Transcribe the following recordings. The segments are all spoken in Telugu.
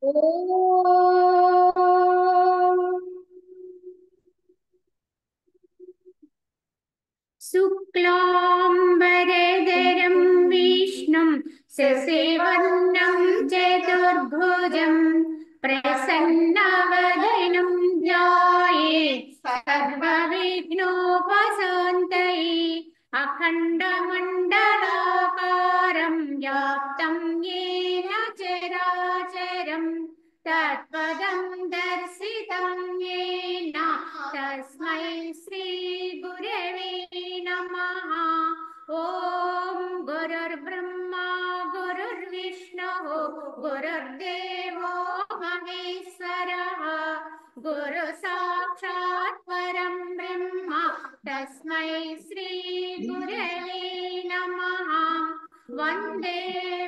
ఓం శుక్లాంబరధరం విష్ణుం శశివర్ణం చతుర్భుజం ప్రసన్నవదనం ధ్యాయేత్ సర్వవిఘ్నోపశాంతయే అఖండమండలాకారం వ్యాప్తం యేన చరాచరం తత్పదం దర్శితం యేన తస్మై శ్రీ గురవే నమః. ఓం గురుర్బ్రహ్మా గురుర్విష్ణుః గురుర్దేవో మహేశ్వరః గురు సాక్షాత్ పరం బ్రహ్మ తస్మై శ్రీ గురవే నమః. వందే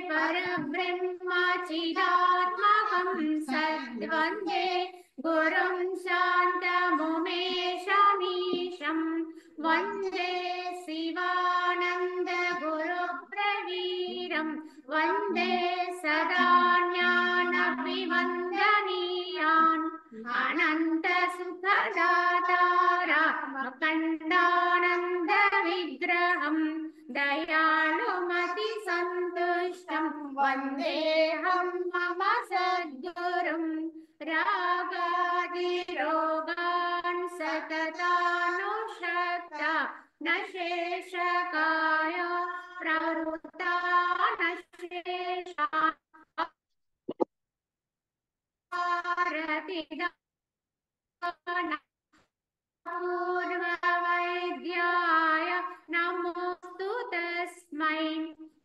పరబ్రహ్మ చిదాత్మకం సద్వందే గురుం శాంతముమేషమీశం వందే శివానంద గురు ప్రవీరం వందే సదా జ్ఞానవివందనీయాన్ అనంత సుఖదాతారఖండానంద విగ్రహం దయాళుమతి సంతుష్టం వందేహం మమ సద్గురుం రాగాదిరోగాన్ సతతానుషక్త నశేషకాయ ప్రవృత్తా నశేషాన్ పూర్వవైద్యాయ నమోస్తు తస్మై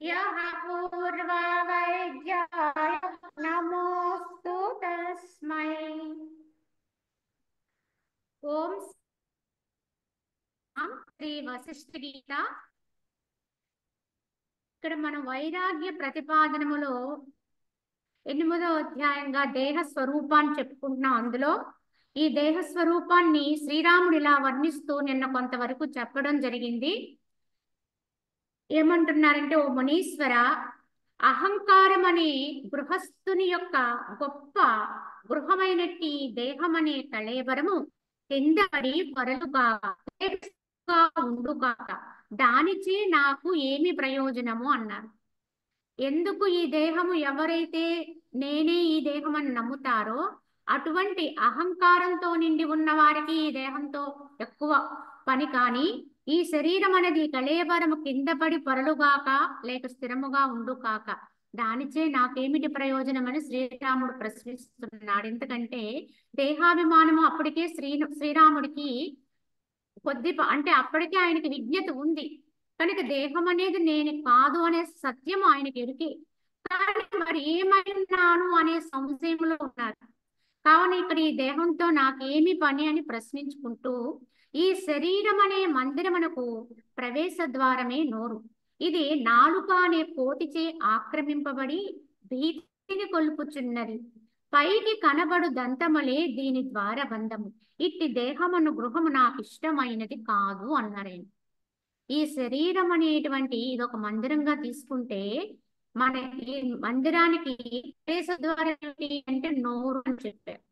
యః పూర్వవైద్యాయ నమోస్తు తస్మై. ఓం శ్రీ వశిష్ఠ గీత. ఇక్కడ మనం వైరాగ్య ప్రతిపాదనములో 8వ అధ్యాయంగా దేహ స్వరూపాన్ని చెప్పుకుంటున్నాం. అందులో ఈ దేహ స్వరూపాన్ని శ్రీరాముడు ఇలా వర్ణిస్తూ నిన్న కొంతవరకు చెప్పడం జరిగింది. ఏమంటున్నారంటే, ఓ మునీశ్వర, అహంకారం అనే గృహస్థుని యొక్క గొప్ప గృహమైనట్టి దేహం అనే కళేబరము కిందపడి పొరలుగా ఉండుగాక, దానిచే నాకు ఏమి ప్రయోజనము అన్నారు. ఎందుకు ఈ దేహము, ఎవరైతే నేనే ఈ దేహం అని నమ్ముతారో అటువంటి అహంకారంతో నిండి ఉన్న వారికి ఈ దేహంతో ఎక్కువ పని. కానీ ఈ శరీరం అనేది కళేబరము కింద పడి పొరలుగాక లేక స్థిరముగా ఉండుగాక, దానిచే నాకేమిటి ప్రయోజనం అని శ్రీరాముడు ప్రశ్నిస్తున్నాడు. ఎందుకంటే దేహాభిమానము అప్పటికే శ్రీరాముడికి అంటే అప్పటికే ఆయనకి విజ్ఞత ఉంది కనుక దేహం అనేది నేను కాదు అనే సత్యం ఆయనకి ఎరుకే. కానీ మరి ఏమైనాను అనే సంశయంలో ఉన్నారు. కావున ఇక్కడ ఈ దేహంతో నాకేమి పని అని ప్రశ్నించుకుంటూ, ఈ శరీరం అనే మందిరమునకు ప్రవేశ ద్వారమే నోరు. ఇది నాలుక అనే కోతిచే ఆక్రమింపబడి భీతిని కొల్పుచున్నది. పైకి కనబడు దంతములే దీని ద్వార బంధము. ఇట్టి దేహమును గృహము నాకు ఇష్టమైనది కాదు అన్నారాయన. ఈ శరీరం అనేటువంటి ఇది ఒక మందిరంగా తీసుకుంటే మన ఈ మందిరానికి ప్రవేశ ద్వారం అంటే నోరు అని చెప్పారు.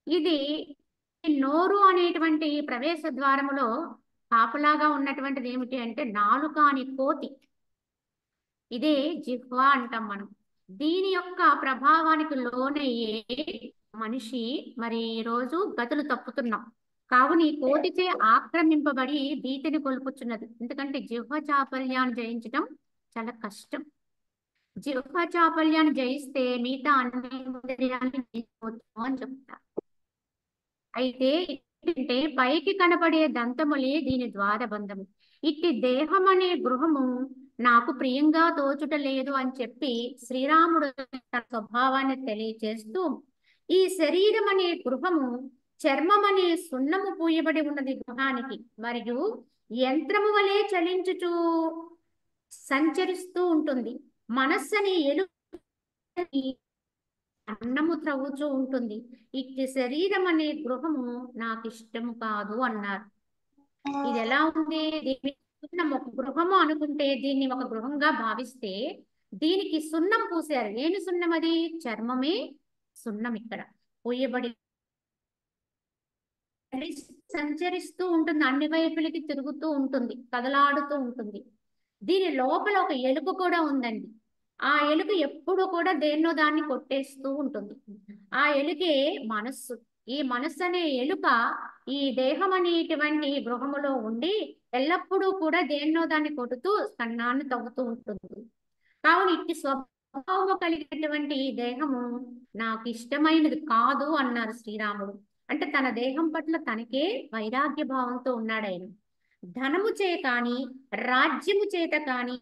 ఇది నోరు అనేటువంటి ప్రవేశ ద్వారములో కాపలాగా ఉన్నటువంటిది ఏమిటి అంటే నాలుక అనే కోతి. ఇదే జిహ్వ అంటాం మనం. దీని యొక్క ప్రభావానికి లోనయ్యే మనిషి మరి ఈ రోజు గతులు తప్పుతున్నాం. కావున ఈ కోతిచే ఆక్రమింపబడి భీతిని కొల్పుచున్నది. ఎందుకంటే జిహ్వ చాపల్యాన్ని జయించడం చాలా కష్టం. జిహ్వ చాపల్యాన్ని జయిస్తే మిగతా అన్ని ఇంద్రియాలని జయించవచ్చు అని చెప్తారు. అయితే ఏంటంటే పైకి కనపడే దంతములే దీని ద్వారబంధము. ఇట్టి దేహం అనే గృహము నాకు ప్రియంగా తోచుట లేదు అని చెప్పి శ్రీరాముడు తన స్వభావాన్ని తెలియచేస్తూ, ఈ శరీరం అనే గృహము చర్మం అనే సున్నము పూయబడి ఉన్నది గృహానికి, మరియు యంత్రము వలె చలించుచూ సంచరిస్తూ ఉంటుంది. మనస్సుని అన్నము త్రవ్వుచూ ఉంటుంది. ఇట్టి శరీరం అనే గృహము నాకు ఇష్టము కాదు అన్నారు. ఇది ఎలా ఉంది? దీన్ని ఒక గృహము అనుకుంటే, దీన్ని ఒక గృహంగా భావిస్తే దీనికి సున్నం పూసారు. ఏమి సున్నం అది? చర్మమే సున్నం. ఇక్కడ పూయబడి సంచరిస్తూ ఉంటుంది, అన్ని వైపులకి తిరుగుతూ ఉంటుంది, కదలాడుతూ ఉంటుంది. దీని లోపల ఒక ఎలుక కూడా ఉందండి. ఆ ఎలుక ఎప్పుడు కూడా దేన్నో దాన్ని కొట్టేస్తూ ఉంటుంది. ఆ ఎలుకే మనస్సు. ఈ మనస్సు అనే ఎలుక ఈ దేహం అనేటువంటి గృహములో ఉండి ఎల్లప్పుడూ కూడా దేన్నో దాన్ని కొడుతూ కన్నాన్ని తవ్వుతూ ఉంటుంది. కావున ఇట్టి స్వభావము కలిగినటువంటి ఈ దేహము నాకు ఇష్టమైనది కాదు అన్నారు శ్రీరాముడు. అంటే తన దేహం పట్ల తనకే వైరాగ్య భావంతో ఉన్నాడు ఆయన. ధనము చే కాని, రాజ్యము చేత కాని,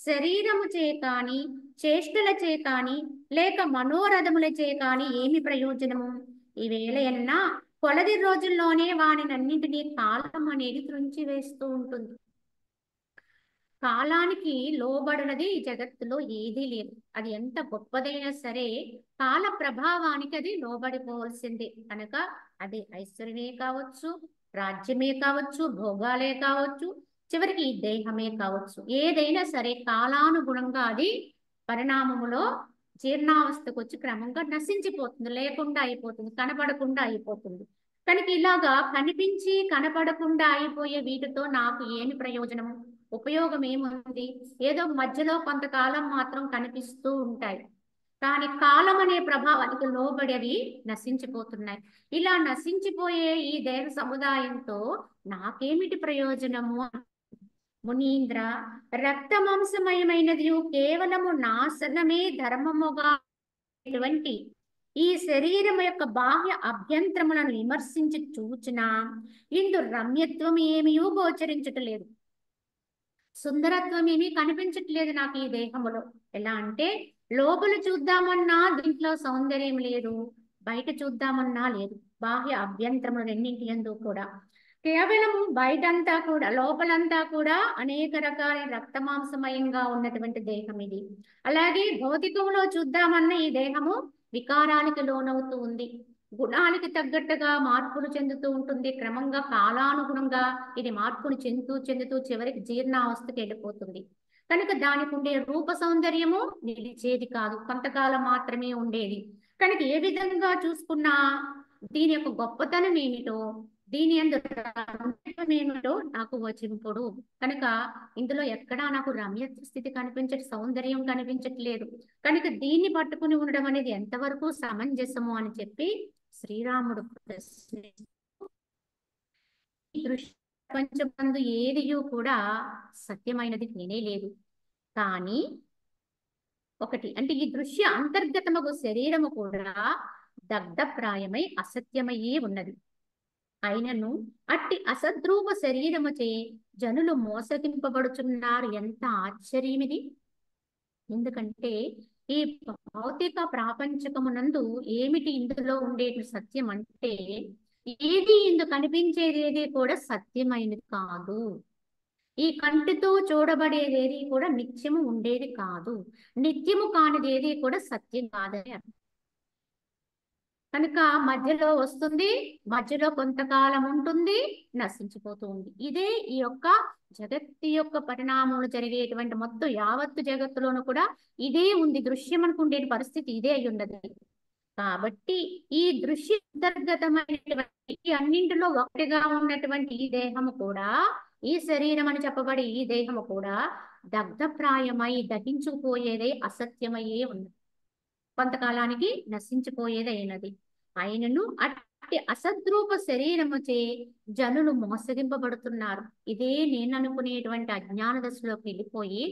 శరీరము చే కాని, చేష్టల చే కాని, లేక మనోరథముల చే కాని ఏమి ప్రయోజనము? ఈవేళ ఎన్నా కొలది రోజుల్లోనే వానినన్నింటినీ కాలం అనేది త్రుంచి వేస్తూ ఉంటుంది. కాలానికి లోబడినది ఈ జగత్తులో ఏదీ లేదు. అది ఎంత గొప్పదైనా సరే కాల ప్రభావానికి అది లోబడిపోవలసిందే. కనుక అది ఐశ్వర్యమే కావచ్చు, రాజ్యమే కావచ్చు, భోగాలే కావచ్చు, చివరికి ఈ దేహమే కావచ్చు, ఏదైనా సరే కాలానుగుణంగా అది పరిణామములో జీర్ణావస్థకు వచ్చి క్రమంగా నశించిపోతుంది, లేకుండా అయిపోతుంది, కనపడకుండా అయిపోతుంది. కనుక ఇలాగా కనిపించి కనపడకుండా అయిపోయే వీటితో నాకు ఏమి ప్రయోజనము? ఉపయోగం ఏముంది? ఏదో మధ్యలో కొంతకాలం మాత్రం కనిపిస్తూ ఉంటాయి, కానీ కాలం అనే ప్రభావానికి లోబడి అవి నశించిపోతున్నాయి. ఇలా నశించిపోయే ఈ దేహ సముదాయంతో నాకేమిటి ప్రయోజనము? మునీంద్ర, రక్త మాంసమయమైనది కేవలము నాశనమే ధర్మముగా ఈ శరీరం యొక్క బాహ్య అభ్యంతరములను విమర్శించి చూచినా ఇందు రమ్యత్వం ఏమీ గోచరించటలేదు, సుందరత్వం ఏమీ కనిపించట్లేదు నాకు ఈ దేహములో. ఎలా అంటే లోపల చూద్దామన్నా దీంట్లో సౌందర్యం లేదు, బయట చూద్దామన్నా లేదు. బాహ్య అభ్యంతరములు రెండింటి యందు కూడా కేవలం బయటంతా కూడా లోపలంతా కూడా అనేక రకాల రక్తమాంసమయంగా ఉన్నటువంటి దేహం ఇది. అలాగే భౌతికంలో చూద్దామన్న ఈ దేహము వికారానికి లోనవుతూ ఉంది, గుణానికి తగ్గట్టుగా మార్పులు చెందుతూ ఉంటుంది. క్రమంగా కాలానుగుణంగా ఇది మార్పును చెందుతూ చెందుతూ చివరికి జీర్ణావస్థకి వెళ్ళిపోతుంది. కనుక దానికి ఉండే రూప సౌందర్యము నిలిచేది కాదు, కొంతకాలం మాత్రమే ఉండేది. కనుక ఏ విధంగా చూసుకున్నా దీని యొక్క గొప్పతనం ఏమిటో, దీని ఏమిటో నాకు వచింపుడు. కనుక ఇందులో ఎక్కడా నాకు రమ్య స్థితి కనిపించట్, సౌందర్యం కనిపించట్లేదు. కనుక దీన్ని పట్టుకుని ఉండడం అనేది ఎంతవరకు సమంజసము అని చెప్పి శ్రీరాముడు ప్రశ్నిస్తూ, ఈ దృశ్య ప్రపంచమందు ఏదియూ కూడా సత్యమైనది నేనే లేదు. కానీ ఒకటి అంటే ఈ దృశ్య అంతర్గతమగు శరీరము కూడా దగ్ధప్రాయమై అసత్యమయ్యే ఉన్నది. అయినను అట్టి అసద్రూప శరీరముచే జనులు మోసగింపబడుచున్నారు. ఎంత ఆశ్చర్యమిది! ఎందుకంటే ఈ భౌతిక ప్రాపంచకమునందు ఏమిటి ఇందులో ఉండేటి సత్యం అంటే ఏది ఇందు కనిపించేది ఏది కూడా సత్యమైనది కాదు. ఈ కంటితో చూడబడేది ఏది కూడా నిత్యము ఉండేది కాదు, నిత్యము కానిది ఏది కూడా సత్యం కాదని అర్థం. కనుక మధ్యలో వస్తుంది, మధ్యలో కొంతకాలం ఉంటుంది, నశించిపోతూ ఉంది. ఇదే ఈ యొక్క జగత్తు యొక్క పరిణామాలు జరిగేటువంటి మొత్తం యావత్తు జగత్తులోనూ కూడా ఇదే ఉంది. దృశ్యం అనుకుండే పరిస్థితి ఇదే అయి ఉన్నది. కాబట్టి ఈ దృశ్య అంతర్గతమైనటువంటి అన్నింటిలో ఒకటిగా ఉన్నటువంటి ఈ దేహము కూడా, ఈ శరీరం అని చెప్పబడి ఈ దేహము కూడా దగ్ధప్రాయమై దహించుకుపోయేదే అసత్యమయ్యే ఉన్నది, కొంతకాలానికి నశించిపోయేదైనది. అయినను అట్టి అసద్రూప శరీరముచే జనులు మోసగింపబడుతున్నారు. ఇదే నేను అనుకునేటువంటి అజ్ఞాన దశలోకి వెళ్ళిపోయి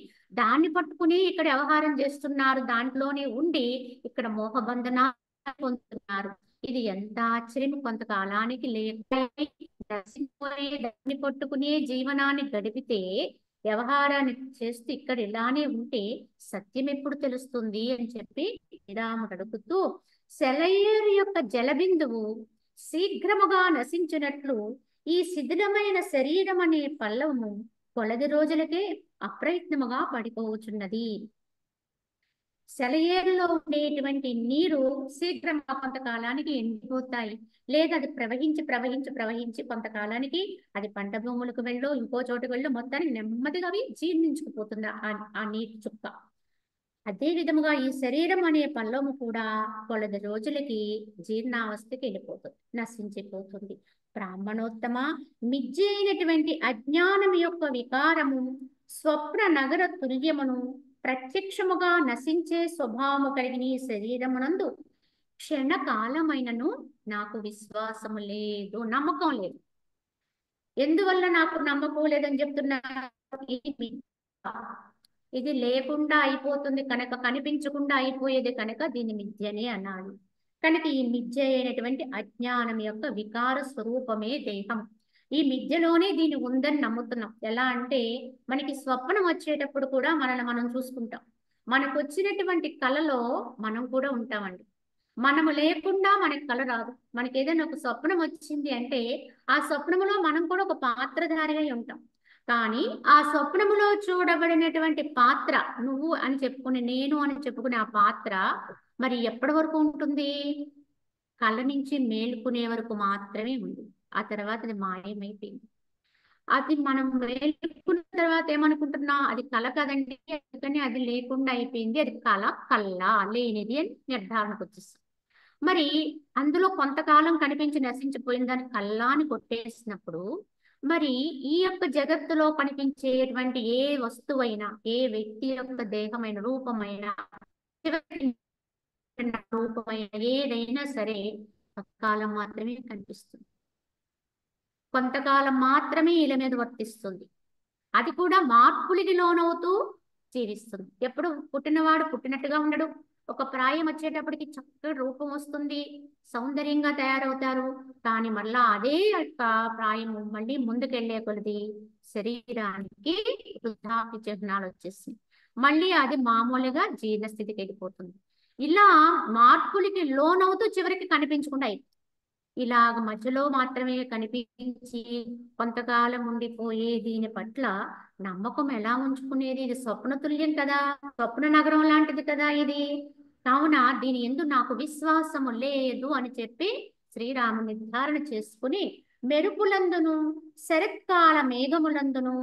దాన్ని పట్టుకుని ఇక్కడ వ్యవహారం చేస్తున్నారు, దాంట్లోనే ఉండి ఇక్కడ మోహబంధనాలు పొందుతున్నారు. ఇది ఎంత ఆశ్చర్యం! కొంతకాలానికి లేక నశించిపోయే దాన్ని పట్టుకునే జీవనాన్ని గడిపితే, వ్యవహారాన్ని చేస్తూ ఇక్కడ ఇలానే ఉంటే సత్యం ఎప్పుడు తెలుస్తుంది అని చెప్పి శ్రీరాముడు అడుగుతూ, సెలయేరు యొక్క జలబిందువు శీఘ్రముగా నశించినట్లు ఈ శిథిలమైన శరీరం అనే పల్లవము కొలది రోజులకే అప్రయత్నముగా పడిపోవచ్చున్నది. సెలయేరులో ఉండేటువంటి నీరు శీఘ్రంగా కొంతకాలానికి ఎండిపోతాయి, లేదా అది ప్రవహించి ప్రవహించి ప్రవహించి కొంతకాలానికి అది పంట భూములకు వెళ్ళో ఇంకో చోటుకు వెళ్ళో మొత్తానికి నెమ్మదిగా అవి జీర్ణించుకుపోతుంది ఆ నీటి చుక్క. అదే విధముగా ఈ శరీరం అనే పల్లము కూడా కొలది రోజులకి జీర్ణావస్థకి వెళ్ళిపోతుంది, నశించిపోతుంది. బ్రాహ్మణోత్తమ, మిథ్య అయినటువంటి అజ్ఞానం యొక్క వికారము స్వప్న నగర తుల్యమును ప్రత్యక్షముగా నశించే స్వభావము కలిగిన ఈ శరీరమునందు క్షణకాలమైనను నాకు విశ్వాసము లేదు, నమ్మకం లేదు. ఎందువల్ల నాకు నమ్మకం లేదని చెప్తున్నా? ఇది మిథ్య. ఇది లేకుండా అయిపోతుంది కనుక, కనిపించకుండా అయిపోయేది కనుక దీన్ని మిథ్యనే అనాలి. కనుక ఈ మిథ్య అయినటువంటి అజ్ఞానం యొక్క వికార స్వరూపమే దేహం. ఈ మిథ్యలోనే దీని ఉందని నమ్ముతున్నాం. ఎలా అంటే మనకి స్వప్నం వచ్చేటప్పుడు కూడా మనల్ని మనం చూసుకుంటాం. మనకు వచ్చినటువంటి కళలో మనం కూడా ఉంటామండి. మనము లేకుండా మనకి కళ రాదు. మనకి ఏదైనా ఒక స్వప్నం వచ్చింది అంటే ఆ స్వప్నములో మనం కూడా ఒక పాత్రధారిగా ఉంటాం. కానీ ఆ స్వప్నములో చూడబడినటువంటి పాత్ర, నువ్వు అని చెప్పుకునే, నేను అని చెప్పుకునే ఆ పాత్ర మరి ఎప్పటి వరకు ఉంటుంది? కళ్ళ నుంచి మేలుకునే వరకు మాత్రమే ఉంది. ఆ తర్వాత అది మాయమైపోయింది. అది మనం మేలుకున్న తర్వాత ఏమనుకుంటున్నాం? అది కళ కదండి, అందుకని అది లేకుండా అయిపోయింది, అది కళ్ళ లేనిది అని నిర్ధారణకు వచ్చేస్తాం. మరి అందులో కొంతకాలం కనిపించి నశించిపోయిన దాన్ని కళ్ళాని కొట్టేసినప్పుడు మరి ఈ యొక్క జగత్తులో కనిపించేటువంటి ఏ వస్తువైనా, ఏ వ్యక్తి యొక్క దేహమైన రూపమైన రూపమైన ఏదైనా సరే కొంతకాలం మాత్రమే కనిపిస్తుంది, కొంతకాలం మాత్రమే ఇళ్ళ మీద వర్తిస్తుంది. అది కూడా మార్పులకి లోనవుతూ జీవిస్తుంది. ఎప్పుడు పుట్టినవాడు పుట్టినట్టుగా ఉండడు. ఒక ప్రాయం వచ్చేటప్పటికి చక్కగా రూపం వస్తుంది, సౌందర్యంగా తయారవుతారు. కానీ మళ్ళా అదే యొక్క ప్రాయము మళ్ళీ ముందుకెళ్లే కొలది శరీరానికి వృద్ధాప్య చిహ్నాలు వచ్చేస్తుంది. మళ్ళీ అది మామూలుగా జీర్ణస్థితికి వెళ్ళిపోతుంది. ఇలా మార్పులకి లోనవుతూ చివరికి కనిపించకుండా అయిపోతుంది. ఇలాగ మధ్యలో మాత్రమే కనిపించి కొంతకాలం ఉండిపోయే దీని పట్ల నమ్మకం ఎలా ఉంచుకునేది? ఇది స్వప్న తుల్యం కదా, స్వప్న నగరం లాంటిది కదా ఇది. కావున దీని యందు నాకు విశ్వాసము లేదు అని చెప్పి శ్రీరాము నిర్ధారణ చేసుకుని మెరుపులందును శరత్కాల మేఘములందును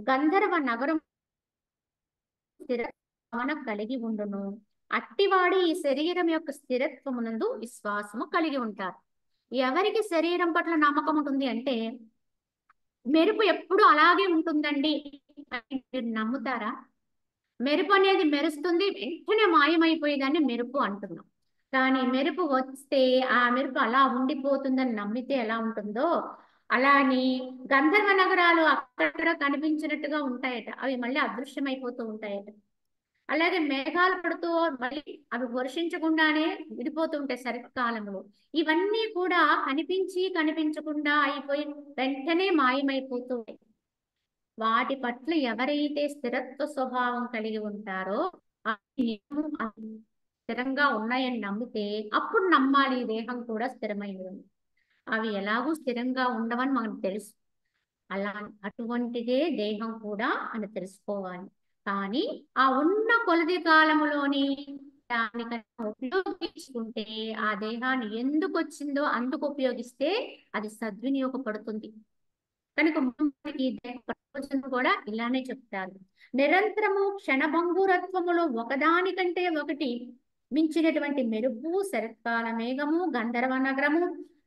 గంధర్వ నగరం స్థిరత్వమున కలిగి ఉండును. అట్టివాడి ఈ శరీరం యొక్క స్థిరత్వమునందు విశ్వాసము కలిగి ఉంటారు. ఎవరికి శరీరం పట్ల నమ్మకం ఉంటుంది అంటే, మెరుపు ఎప్పుడు అలాగే ఉంటుందండి అని మీరు నమ్ముతారా? మెరుపు అనేది మెరుస్తుంది, వెంటనే మాయమైపోయేదాన్ని మెరుపు అంటున్నాం. కానీ మెరుపు వస్తే ఆ మెరుపు అలా ఉండిపోతుందని నమ్మితే ఎలా ఉంటుందో, అలాని గంధర్వ నగరాలు అక్కడ కనిపించినట్టుగా ఉంటాయట, అవి మళ్ళీ అదృశ్యమైపోతూ ఉంటాయట. అలాగే మేఘాలు పడుతూ మళ్ళీ అవి వర్షించకుండానే విడిపోతుంటాయి శరత్కాలంలో. ఇవన్నీ కూడా కనిపించి కనిపించకుండా అయిపోయి వెంటనే మాయమైపోతూ వాటి పట్ల ఎవరైతే స్థిరత్వ స్వభావం కలిగి ఉంటారో అవి స్థిరంగా ఉన్నాయని నమ్మితే అప్పుడు నమ్మాలి ఈ దేహం కూడా స్థిరమైనది. అవి ఎలాగూ స్థిరంగా ఉండవని మనకు తెలుసు. అలా అటువంటిదే దేహం కూడా అని తెలుసుకోవాలి. కానీ ఆ ఉన్న కొలది కాలములోని దానికన్నా ఉపయోగించుకుంటే ఆ దేహాన్ని ఎందుకు వచ్చిందో అందుకు ఉపయోగిస్తే అది సద్వినియోగపడుతుంది. కనుక మనకి దేహ ప్రయోజనం కూడా ఇలానే చెప్తారు. నిరంతరము క్షణభంగురత్వములో ఒకదానికంటే ఒకటి మించినటువంటి మెరుపు, శరత్కాల మేఘము, గంధర్వ నగరము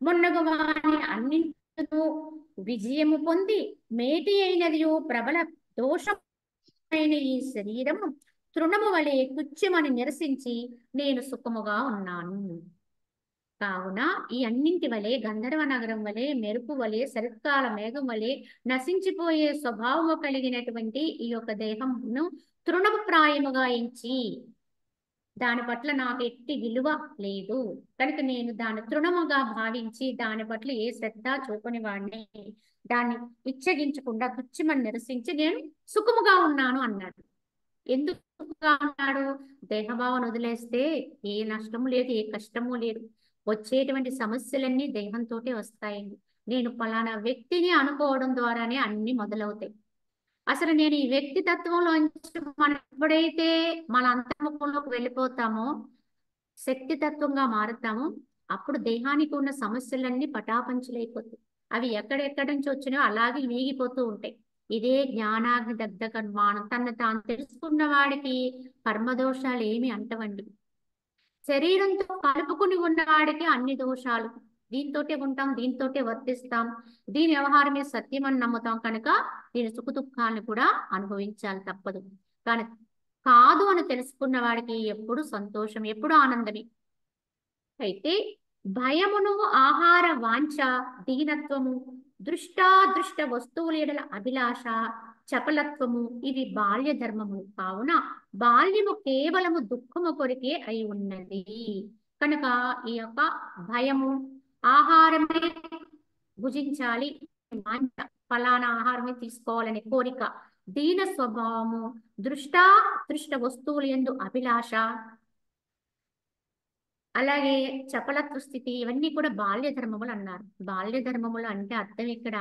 మొన్నగు వాని అన్నింటిలో విజయము పొంది మేటి అయినదియు ప్రబల దోషమైన ఈ శరీరము తృణము వలె తుచ్చమని నిరసించి నేను సుఖముగా ఉన్నాను. కావున ఈ అన్నింటి వలె గంధర్వ నగరం వలె, మెరుపు వలె, శరత్కాల మేఘం వలె నశించిపోయే స్వభావము కలిగినటువంటి ఈ యొక్క దేహమును తృణప్రాయముగా ఎంచి దాని పట్ల నాకు ఎట్టి విలువ లేదు కనుక నేను దాని తృణముగా భావించి దాని పట్ల ఏ శ్రద్ధ చూపని వాడిని, దాన్ని విచ్చగించకుండా తుచ్చమని నిరసించి నేను సుఖముగా ఉన్నాను అన్నాడు. ఎందుకు సుఖంగా ఉన్నాడు? దేహభావన వదిలేస్తే ఏ నష్టము లేదు, ఏ కష్టము లేదు. వచ్చేటువంటి సమస్యలన్నీ దేహంతోటే వస్తాయండి. నేను పలానా వ్యక్తిని అనుకోవడం ద్వారానే అన్ని మొదలవుతాయి. అసలు నేను ఈ వ్యక్తి తత్వంలోంచి మనం ఎప్పుడైతే మన అంతర్ముఖంలోకి వెళ్ళిపోతామో, శక్తి తత్వంగా మారుతామో, అప్పుడు దేహానికి ఉన్న సమస్యలన్నీ పటాపంచలైపోతాయి. అవి ఎక్కడెక్కడి నుంచి వచ్చినాయో అలాగే వీగిపోతూ ఉంటాయి. ఇదే జ్ఞానాగ్ని దగ్ధ కర్మాణం. తను తాను తెలుసుకున్న వాడికి కర్మదోషాలు ఏమి అంటవండి. శరీరంతో కలుపుకుని ఉన్నవాడికి అన్ని దోషాలు. దీంతోటే ఉంటాం, దీంతోటే వర్తిస్తాం, దీని వ్యవహారమే సత్యం అని నమ్ముతాం కనుక దీని సుఖ దుఃఖాలను కూడా అనుభవించాలి తప్పదు. కానీ కాదు అని తెలుసుకున్న వాడికి ఎప్పుడు సంతోషం, ఎప్పుడు ఆనందమే. అయితే భయమును, ఆహార వాంఛ, దీనత్వము, దృష్టాదృష్ట వస్తువుల ఎడల అభిలాష, చపలత్వము ఇవి బాల్య ధర్మము కావున బాల్యము కేవలము దుఃఖము కొరికే అయి ఉన్నది. కనుక ఈ యొక్క భయము, ఆహారమే భుజించాలి, వాంఛ ఫలానా ఆహారమే తీసుకోవాలనే కోరిక, దీన స్వభావము, దృష్ట వస్తువుల యందు అభిలాష, అలాగే చపలత్వ స్థితి, ఇవన్నీ కూడా బాల్య ధర్మములు అన్నారు. బాల్య ధర్మములు అంటే అర్థం ఇక్కడ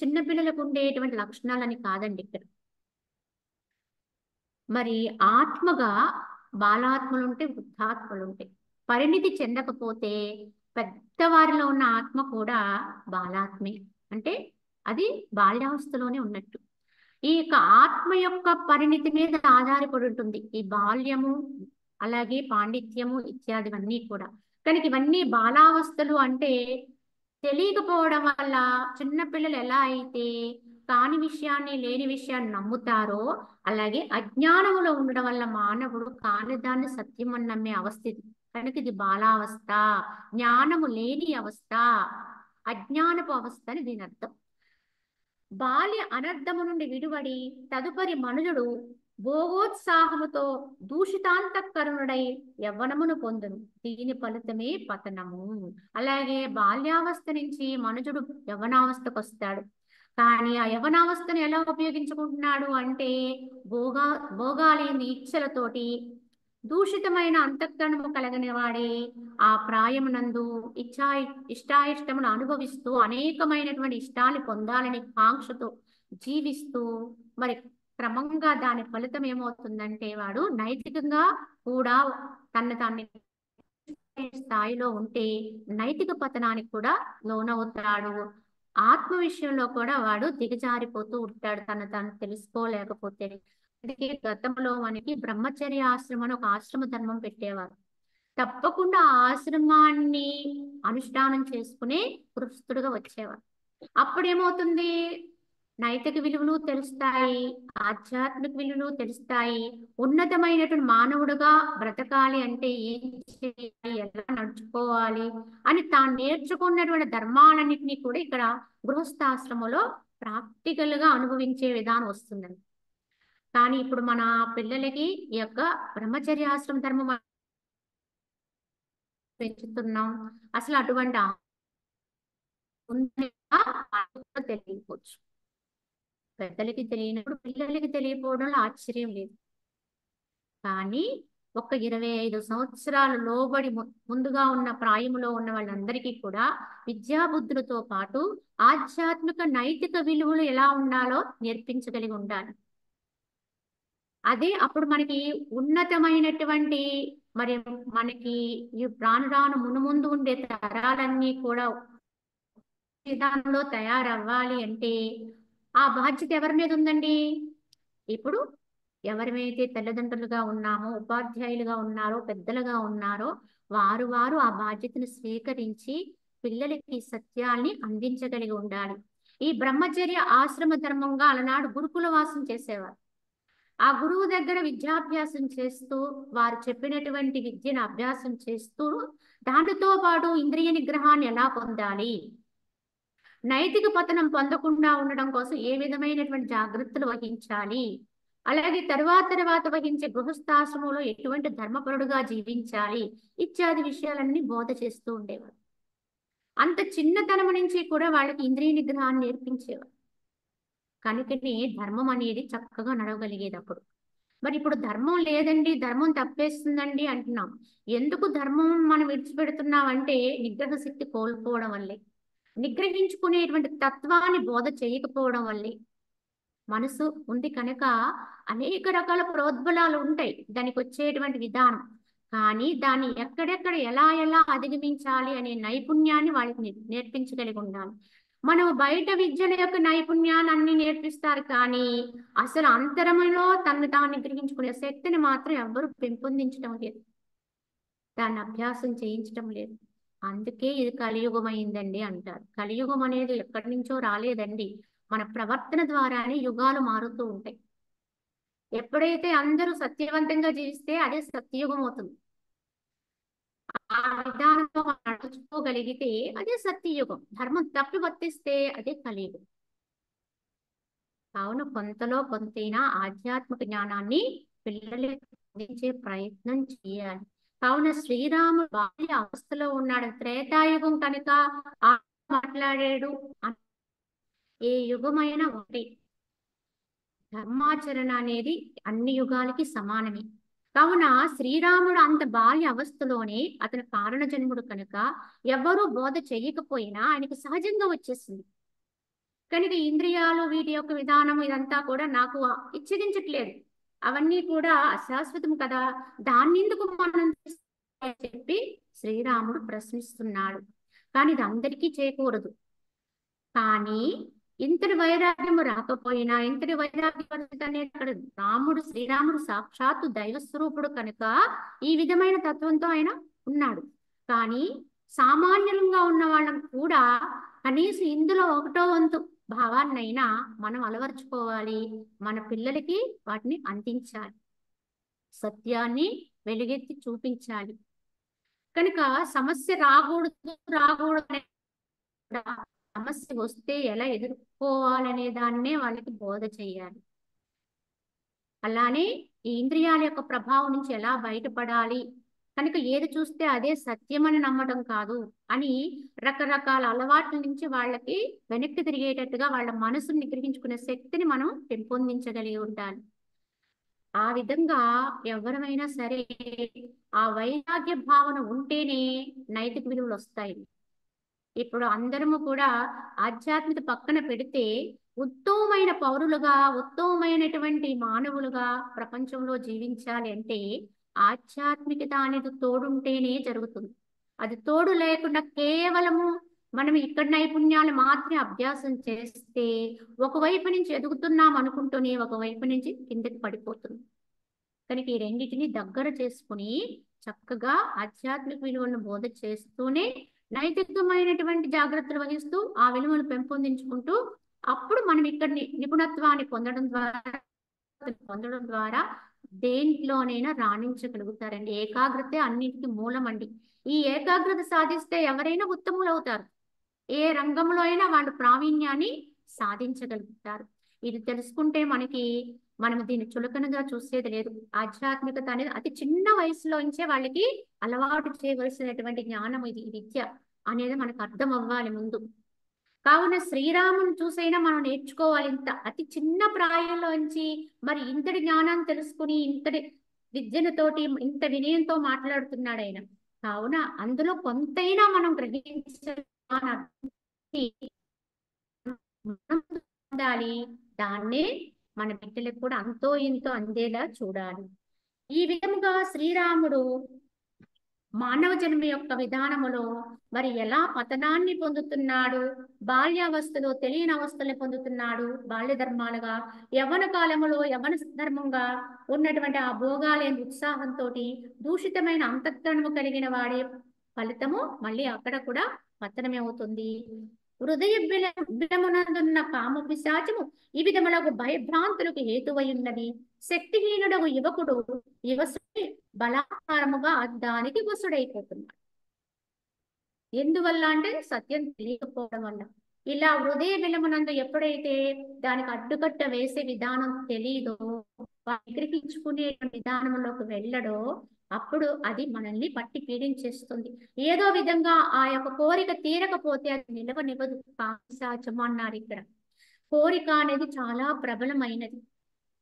చిన్నపిల్లలకు ఉండేటువంటి లక్షణాలని కాదండి. ఇక్కడ మరి ఆత్మగా బాలాత్మలు ఉంటాయి, వృద్ధాత్మలు ఉంటాయి. పరిణితి చెందకపోతే పెద్దవారిలో ఉన్న ఆత్మ కూడా బాలాత్మే, అంటే అది బాల్యావస్థలోనే ఉన్నట్టు. ఈ యొక్క ఆత్మ యొక్క పరిణితి మీద ఆధారపడి ఉంటుంది ఈ బాల్యము, అలాగే పాండిత్యము ఇత్యాదివన్నీ కూడా. కనుక ఇవన్నీ బాలావస్థలు అంటే తెలియకపోవడం వల్ల చిన్నపిల్లలు ఎలా అయితే కాని విషయాన్ని, లేని విషయాన్ని నమ్ముతారో, అలాగే అజ్ఞానములో ఉండడం వల్ల మానవుడు కాని దాన్ని సత్యం అని నమ్మే అవస్థ ఇది. కనుక ఇది బాలావస్థ, జ్ఞానము లేని అవస్థ, అజ్ఞానపు అవస్థ అని దీని అర్థం. బాల్య అనర్థము నుండి విడువడి తదుపరి మనుజుడు భోగోత్సాహముతో దూషితాంతఃకరుణుడై యవ్వనమును పొందును. దీని ఫలితమే పతనము. అలాగే బాల్యావస్థ నుంచి మనుజుడు యవ్వనావస్థకు వస్తాడు. కానీ ఆ యవ్వనావస్థను ఎలా ఉపయోగించుకుంటున్నాడు అంటే భోగాలేని ఇచ్చలతోటి దూషితమైన అంతఃకరణము కలిగిన వాడే ఆ ప్రాయమునందు ఇష్టాయిష్టములు అనుభవిస్తూ అనేకమైనటువంటి ఇష్టాన్ని పొందాలని కాంక్షతో జీవిస్తూ మరి క్రమంగా దాని ఫలితం ఏమవుతుందంటే వాడు నైతికంగా కూడా తాన్ని స్థాయిలో ఉంటే నైతిక పతనానికి కూడా లోనవుతాడు. ఆత్మ విషయంలో కూడా వాడు దిగజారిపోతూ ఉంటాడు తాను తెలుసుకోలేకపోతే. అందుకే గతంలో మనకి బ్రహ్మచర్య ఆశ్రమం అని ఒక ఆశ్రమ ధర్మం పెట్టేవారు. తప్పకుండా ఆ ఆశ్రమాన్ని అనుష్ఠానం చేసుకునే గృహస్థుడుగా వచ్చేవారు. అప్పుడేమవుతుంది, నైతిక విలువలు తెలుస్తాయి, ఆధ్యాత్మిక విలువలు తెలుస్తాయి. ఉన్నతమైనటువంటి మానవుడుగా బ్రతకాలి అంటే ఏం చేయాలి, ఎలా నడుచుకోవాలి అని తాను నేర్చుకున్నటువంటి ధర్మాలన్నింటినీ కూడా ఇక్కడ గృహస్థాశ్రమంలో ప్రాక్టికల్ గా అనుభవించే విధానం వస్తుందండి. కానీ ఇప్పుడు మన పిల్లలకి ఈ యొక్క బ్రహ్మచర్యాశ్రమ ధర్మం పెంచుతున్నాం. అసలు అటువంటి తెలియకపోవచ్చు. పెద్దలకి తెలియనప్పుడు పిల్లలకి తెలియకపోవడంలో ఆశ్చర్యం లేదు. కానీ ఒక 25 సంవత్సరాలు లోబడి ముందుగా ఉన్న ప్రాయములో ఉన్న వాళ్ళందరికీ కూడా విద్యాబుద్ధులతో పాటు ఆధ్యాత్మిక నైతిక విలువలు ఎలా ఉండాలో నేర్పించగలిగి ఉండాలి. అదే అప్పుడు మనకి ఉన్నతమైనటువంటి మరి మనకి ఈ రాను మునుముందు ఉండే తరాలన్నీ కూడా విధానంలో తయారవ్వాలి అంటే ఆ బాధ్యత ఎవరి మీద ఉందండి? ఇప్పుడు ఎవరిమైతే తల్లిదండ్రులుగా ఉన్నామో, ఉపాధ్యాయులుగా ఉన్నారో, పెద్దలుగా ఉన్నారో వారు ఆ బాధ్యతను స్వీకరించి పిల్లలకి సత్యాల్ని అందించగలిగి ఉండాలి. ఈ బ్రహ్మచర్య ఆశ్రమ ధర్మంగా అలనాడు గురుకుల వాసం చేసేవారు. ఆ గురువు దగ్గర విద్యాభ్యాసం చేస్తూ వారు చెప్పినటువంటి విద్యను అభ్యాసం చేస్తూ దానితో పాటు ఇంద్రియ నిగ్రహాన్ని ఎలా పొందాలి, నైతిక పతనం పొందకుండా ఉండడం కోసం ఏ విధమైనటువంటి జాగ్రత్తలు వహించాలి, అలాగే తర్వాత వహించే గృహస్థాశ్రమంలో ఎటువంటి ధర్మపరుడుగా జీవించాలి ఇత్యాది విషయాలన్నీ బోధ చేస్తూ ఉండేవారు. అంత చిన్నతనం నుంచి కూడా వాళ్ళకి ఇంద్రియ నిగ్రహాన్ని నేర్పించేవారు. కనుకనే ధర్మం అనేది చక్కగా నడవగలిగేది అప్పుడు. మరి ఇప్పుడు ధర్మం లేదండి, ధర్మం తప్పేస్తుందండి అంటున్నాం. ఎందుకు ధర్మం మనం విడిచిపెడుతున్నాం అంటే నిగ్రహ శక్తి కోల్పోవడం వల్లే, నిగ్రహించుకునేటువంటి తత్వాన్ని బోధ చేయకపోవడం వల్లే. మనసు ఉంది కనుక అనేక రకాల ప్రోద్బలాలు ఉంటాయి దానికి వచ్చేటువంటి విధానం, కానీ దాన్ని ఎక్కడెక్కడ ఎలా అధిగమించాలి అనే నైపుణ్యాన్ని వాళ్ళకి నేర్పించగలిగి ఉండాలి. మనం బయట విద్యల యొక్క నైపుణ్యాన్ని అన్ని నేర్పిస్తారు కానీ అసలు అంతరములో తను తాను నిగ్రహించుకునే శక్తిని మాత్రం ఎవ్వరు పెంపొందించడం లేదు, దాన్ని అభ్యాసం చేయించడం లేదు. అందుకే ఇది కలియుగం అయిందండి అంటారు. కలియుగం అనేది ఎక్కడి నుంచో రాలేదండి, మన ప్రవర్తన ద్వారానే యుగాలు మారుతూ ఉంటాయి. ఎప్పుడైతే అందరూ సత్యవంతంగా జీవిస్తే అదే సత్యయుగం అవుతుంది. ఆ విధానంలో మనం నడుచుకోగలిగితే అదే సత్యయుగం. ధర్మం తప్పి వర్తిస్తే అదే కలియుగం. కావున కొంతలో కొంతైనా ఆధ్యాత్మిక జ్ఞానాన్ని పిల్లలకు అందించే ప్రయత్నం చేయాలి. కావున శ్రీరాముడు బాల్య అవస్థలో ఉన్నాడు, త్రేతాయుగం కనుక ఆ మాట్లాడాడు. ఏ యుగమైనా ఒకటి, ధర్మాచరణ అనేది అన్ని యుగాలకి సమానమే. కావున శ్రీరాముడు అంత బాల్య అవస్థలోనే అతని కారణ జన్ముడు కనుక ఎవరూ బోధ చేయకపోయినా ఆయనకు సహజంగా వచ్చేసింది కనుక ఇంద్రియాలు వీటి యొక్క విధానం ఇదంతా కూడా నాకు ఇచ్చగించట్లేదు, అవన్నీ కూడా అశాశ్వతం కదా, దాన్నెందుకు మనం చెప్పి శ్రీరాముడు ప్రశ్నిస్తున్నాడు. కానీ ఇది అందరికీ చేయకూడదు. కానీ ఇంతటి వైరాగ్యము రాకపోయినా, ఇంతటి వైరాగ్య పరిస్థితి అనేది అక్కడ శ్రీరాముడు సాక్షాత్తు దైవ స్వరూపుడు కనుక ఈ విధమైన తత్వంతో ఆయన ఉన్నాడు. కానీ సామాన్యంగా ఉన్న వాళ్ళం కూడా కనీసం ఇందులో ఒకటో వంతు భావాన్నైనా మనం అలవర్చుకోవాలి, మన పిల్లలకి వాటిని అందించాలి, సత్యాన్ని వెలుగెత్తి చూపించాలి. కనుక సమస్య రాకూడదు సమస్య వస్తే ఎలా ఎదుర్కోవాలనే దాన్నే వాళ్ళకి బోధ చేయాలి. అలానే ఈ ఇంద్రియాల యొక్క ప్రభావం నుంచి ఎలా బయటపడాలి, కనుక ఏది చూస్తే అదే సత్యమని నమ్మడం కాదు అని రకరకాల అలవాట్ల నుంచి వాళ్ళకి వెనక్కి తిరిగేటట్టుగా వాళ్ళ మనసుని నిగ్రహించుకునే శక్తిని మనం పెంపొందించగలిగి ఉండాలి. ఆ విధంగా ఎవరైనా సరే ఆ వైరాగ్య భావన ఉంటేనే నైతిక విలువలు వస్తాయి. ఇప్పుడు అందరము కూడా ఆధ్యాత్మిక పక్కన పెడితే ఉత్తమమైన పౌరులుగా, ఉత్తమమైనటువంటి మానవులుగా ప్రపంచంలో జీవించాలి అంటే ఆధ్యాత్మికత అనేది తోడుంటేనే జరుగుతుంది. అది తోడు లేకుండా కేవలము మనం ఇక్కడ నైపుణ్యాలు మాత్రమే అభ్యాసం చేస్తే ఒకవైపు నుంచి ఎదుగుతున్నాం అనుకుంటూనే ఒకవైపు నుంచి కిందకి పడిపోతుంది. కనుక ఈ రెండింటిని దగ్గర చేసుకుని చక్కగా ఆధ్యాత్మిక విలువలను బోధ చేస్తూనే నైతికమైనటువంటి జాగ్రత్తలు వహిస్తూ ఆ విలువలు పెంపొందించుకుంటూ అప్పుడు మనం ఇక్కడ నిపుణత్వాన్ని పొందడం ద్వారా దేంట్లోనైనా రాణించగలుగుతారండి. ఏకాగ్రత అన్నిటికీ మూలం అండి. ఈ ఏకాగ్రత సాధిస్తే ఎవరైనా ఉత్తములు అవుతారు, ఏ రంగంలో అయినా వాళ్ళు ప్రావీణ్యాన్ని సాధించగలుగుతారు. ఇది తెలుసుకుంటే మనం దీన్ని చులకనగా చూసేది లేదు. ఆధ్యాత్మికత అనేది అతి చిన్న వయసులోంచే వాళ్ళకి అలవాటు చేయవలసినటువంటి జ్ఞానం ఇది, విద్య అనేది మనకు అర్థం అవ్వాలి ముందు. కావున శ్రీరాముని చూసైనా మనం నేర్చుకోవాలి. ఇంత అతి చిన్న ప్రాయంలోంచి మరి ఇంతటి జ్ఞానాన్ని తెలుసుకుని ఇంతటి విద్యలతోటి ఇంత వినయంతో మాట్లాడుతున్నాడు ఆయన. కావున అందులో కొంతైనా మనం గ్రహించాలి, దాన్నే మన బిడ్డలకు కూడా అంతో ఇంతో అందేలా చూడాలి. ఈ విధముగా శ్రీరాముడు మానవ జన్మ యొక్క విధానములో మరి ఎలా పతనాన్ని పొందుతున్నాడు, బాల్యావస్థలో తెలియని అవస్థల్ని పొందుతున్నాడు బాల్య ధర్మాలుగా, యవ్వన కాలములో యవ్వన ధర్మంగా ఉన్నటువంటి ఆ భోగాలేని ఉత్సాహంతో దూషితమైన అంతఃకరణము కలిగిన వాడే ఫలితము మళ్ళీ అక్కడ కూడా పతనమే అవుతుంది. హృదయ బిలమునందున్న కామ పిశాచము ఈ విధములకు భయభ్రాంతులకు హేతువై ఉన్నది. శక్తిహీనుడగు యువకుడు యువసుడి బలాత్కారముగా దానికి వసుడైపోతున్నాడు. ఎందువల్ల అంటే సత్యం తెలియకపోవడం వల్ల. ఇలా హృదయ బిలమునందు ఎప్పుడైతే దానికి అడ్డుకట్ట వేసే విధానం తెలియదో, గ్రహించుకునే విధానంలోకి వెళ్ళడో అప్పుడు అది మనల్ని పట్టి పీడించేస్తుంది. ఏదో విధంగా ఆ యొక్క కోరిక తీరకపోతే అది నిలవనివ్వదు. కామశాచము అన్నారు ఇక్కడ. కోరిక అనేది చాలా ప్రబలమైనది,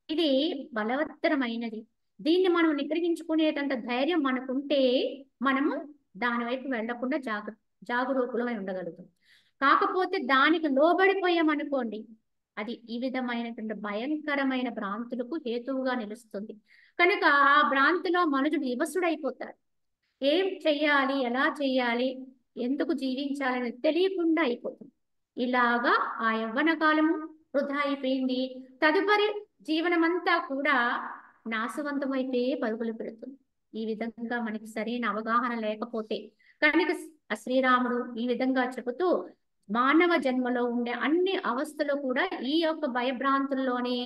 ఇది బలవత్తరమైనది. దీన్ని మనం నిగ్రహించుకునేటంత ధైర్యం మనకుంటే మనము దాని వైపు వెళ్లకుండా జాగరూకులమై ఉండగలుగుతాం. కాకపోతే దానికి లోబడిపోయామనుకోండి, అది ఈ విధమైనటువంటి భయంకరమైన భ్రాంతులకు హేతువుగా నిలుస్తుంది. కనుక ఆ భ్రాంతిలో మనుషుడు వివసుడైపోతాడు. ఏం చెయ్యాలి, ఎలా చెయ్యాలి, ఎందుకు జీవించాలని తెలియకుండా అయిపోతుంది. ఇలాగా ఆ యవ్వన కాలము వృధా అయిపోయింది. తదుపరి జీవనమంతా కూడా నాశవంతమైతే పరుగులు పెడుతుంది. ఈ విధంగా మనకి సరైన అవగాహన లేకపోతే కనుక శ్రీరాముడు ఈ విధంగా చెబుతూ మానవ జన్మలో ఉండే అన్ని అవస్థలు కూడా ఈ యొక్క భయభ్రాంతుల్లోనే,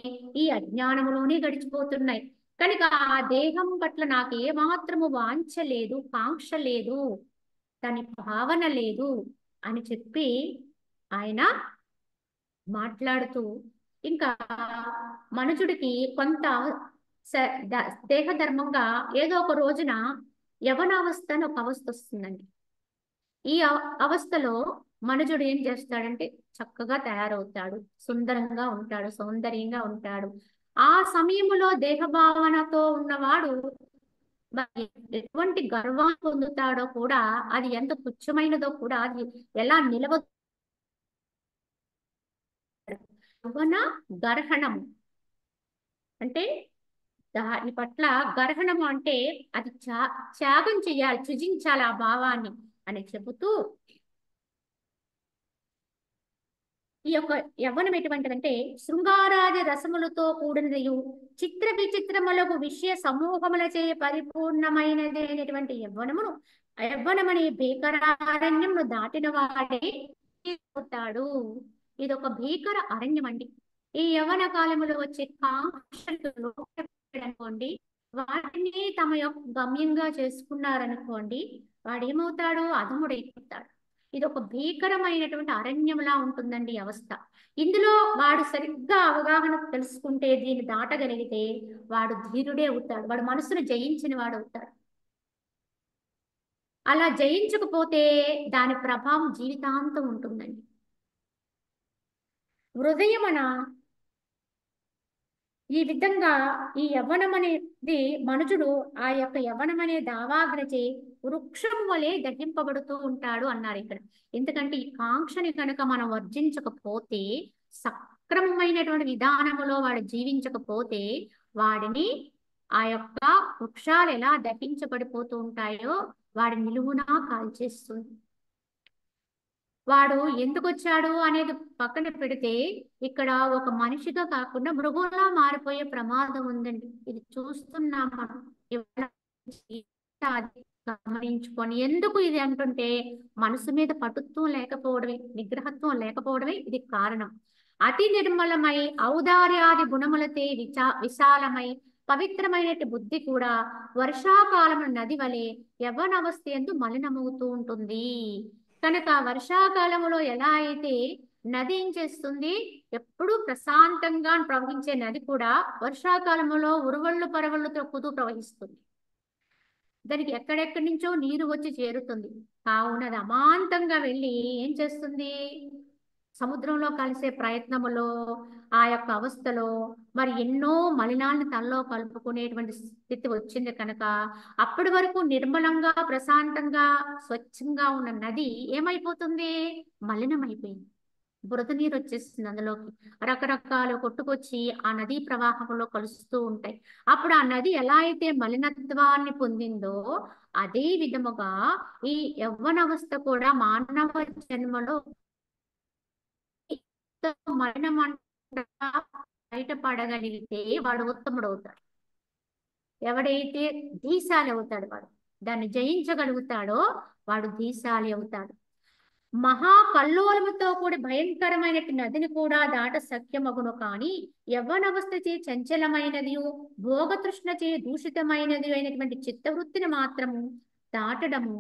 ఈ అజ్ఞానములోనే గడిచిపోతున్నాయి. కనుక ఆ దేహం పట్ల నాకు ఏ మాత్రము వాంఛ లేదు, కాంక్ష లేదు, దాని భావన లేదు అని చెప్పి ఆయన మాట్లాడుతూ ఇంకా మనుషుడికి కొంత దేహ ధర్మంగా ఏదో ఒక రోజున యవనావస్థ అని ఒక అవస్థ వస్తుందండి. ఈ అవస్థలో మనుజుడు ఏం చేస్తాడంటే చక్కగా తయారవుతాడు, సుందరంగా ఉంటాడు, సౌందర్యంగా ఉంటాడు. ఆ సమయంలో దేహ భావనతో ఉన్నవాడు మరి ఎటువంటి గర్వాన్ని పొందుతాడో కూడా, అది ఎంత తుచ్చమైనదో కూడా, అది ఎలా నిలవదు. యవ్వన గర్హణము అంటే దాని పట్ల గర్హణము అంటే అది త్యాగం చేయాలి, త్యజించాలి ఆ భావాన్ని అని చెబుతూ ఈ యొక్క యవ్వనం ఎటువంటిదంటే శృంగారాది రసములతో కూడినదియు చిత్ర విచిత్రములకు విషయ సమూహములచే పరిపూర్ణమైనది అయినటువంటి యవ్వనమును యవ్వనమనే భీకరారణ్యమును దాటిన వాడే అవుతాడు. ఇది ఒక భీకర అరణ్యం అండి. ఈ యవ్వన కాలములో వచ్చే కాంక్షలు అనుకోండి, వాటిని తమ యొక్క గమ్యంగా చేసుకున్నారనుకోండి, వాడేమవుతాడు? అధముడైపోతాడు. ఇది ఒక భీకరమైనటువంటి అరణ్యంలా ఉంటుందండి ఈ అవస్థ. ఇందులో వాడు సరిగ్గా అవగాహన తెలుసుకుంటే, దీన్ని దాటగలిగితే వాడు ధీరుడే అవుతాడు, వాడు మనసును జయించిన వాడు అవుతాడు. అలా జయించకపోతే దాని ప్రభావం జీవితాంతం ఉంటుందండి. హృదయమన ఈ విధంగా ఈ యవ్వనం అనేది మనుజుడు ఆ యొక్క యవ్వనం అనే దావాగ్రచే వృక్షం వలె దహింపబడుతూ ఉంటాడు అన్నారు ఇక్కడ. ఎందుకంటే ఈ కాంక్షని కనుక మనం వర్జించకపోతే, సక్రమమైనటువంటి విధానములో వాడు జీవించకపోతే, వాడిని ఆ యొక్క వృక్షాలు ఎలా దహించబడిపోతూ ఉంటాయో వాడి నిలువునా కాల్చేస్తుంది. వాడు ఎందుకు వచ్చాడు అనేది పక్కన పెడితే, ఇక్కడ ఒక మనిషిగా కాకుండా మృగంలా మారిపోయే ప్రమాదం ఉందండి. ఇది చూస్తున్నాం మనం. అది గమనించుకొని ఎందుకు ఇది అంటుంటే, మనసు మీద పటుత్వం లేకపోవడమే, నిగ్రహత్వం లేకపోవడమే ఇది కారణం. అతి నిర్మలమై ఔదార్యాది గుణములతే విశాలమై పవిత్రమైనటి బుద్ధి కూడా వర్షాకాలము నది వలె యవ్వనవస్థ యందు మలినమవుతూ ఉంటుంది. కనుక వర్షాకాలంలో ఎలా అయితే నది ఏం చేస్తుంది, ఎప్పుడూ ప్రశాంతంగా ప్రవహించే నది కూడా వర్షాకాలంలో ఉరువళ్ళు పరవళ్ళు తొక్కుతూ ప్రవహిస్తుంది. దానికి ఎక్కడెక్కడి నుంచో నీరు వచ్చి చేరుతుంది. కావున అది అమాంతంగా వెళ్ళి ఏం చేస్తుంది, సముద్రంలో కలిసే ప్రయత్నములో ఆ యొక్క అవస్థలో మరి ఎన్నో మలినాలను తనలో కలుపుకునేటువంటి స్థితి వచ్చింది. కనుక అప్పటి వరకు నిర్మలంగా ప్రశాంతంగా స్వచ్ఛంగా ఉన్న నది ఏమైపోతుంది, మలినమైపోయింది. బురద నీరు వచ్చేస్తుంది అందులోకి. రకరకాల కొట్టుకొచ్చి ఆ నదీ ప్రవాహంలో కలుస్తూ ఉంటాయి. అప్పుడు ఆ నది ఎలా అయితే మలినత్వాన్ని పొందిందో, అదే విధముగా ఈ యవ్వనవస్థ కూడా మానవ జన్మలో మలినమంటగా బయటపడగలిగితే వాడు ఉత్తముడవుతాడు. ఎవడైతే ధీశాలి అవుతాడు, వాడు దాన్ని జయించగలుగుతాడో వాడు ధీశాలి అవుతాడు. మహా కల్లోలముతో కూడి భయంకరమైన నదిని కూడా దాట సఖ్యమగును. కానీ యవ్వనవస్థచే చంచలమైనది, భోగతృష్ణచే దూషితమైనది అయినటువంటి చిత్తవృత్తిని మాత్రము దాటడము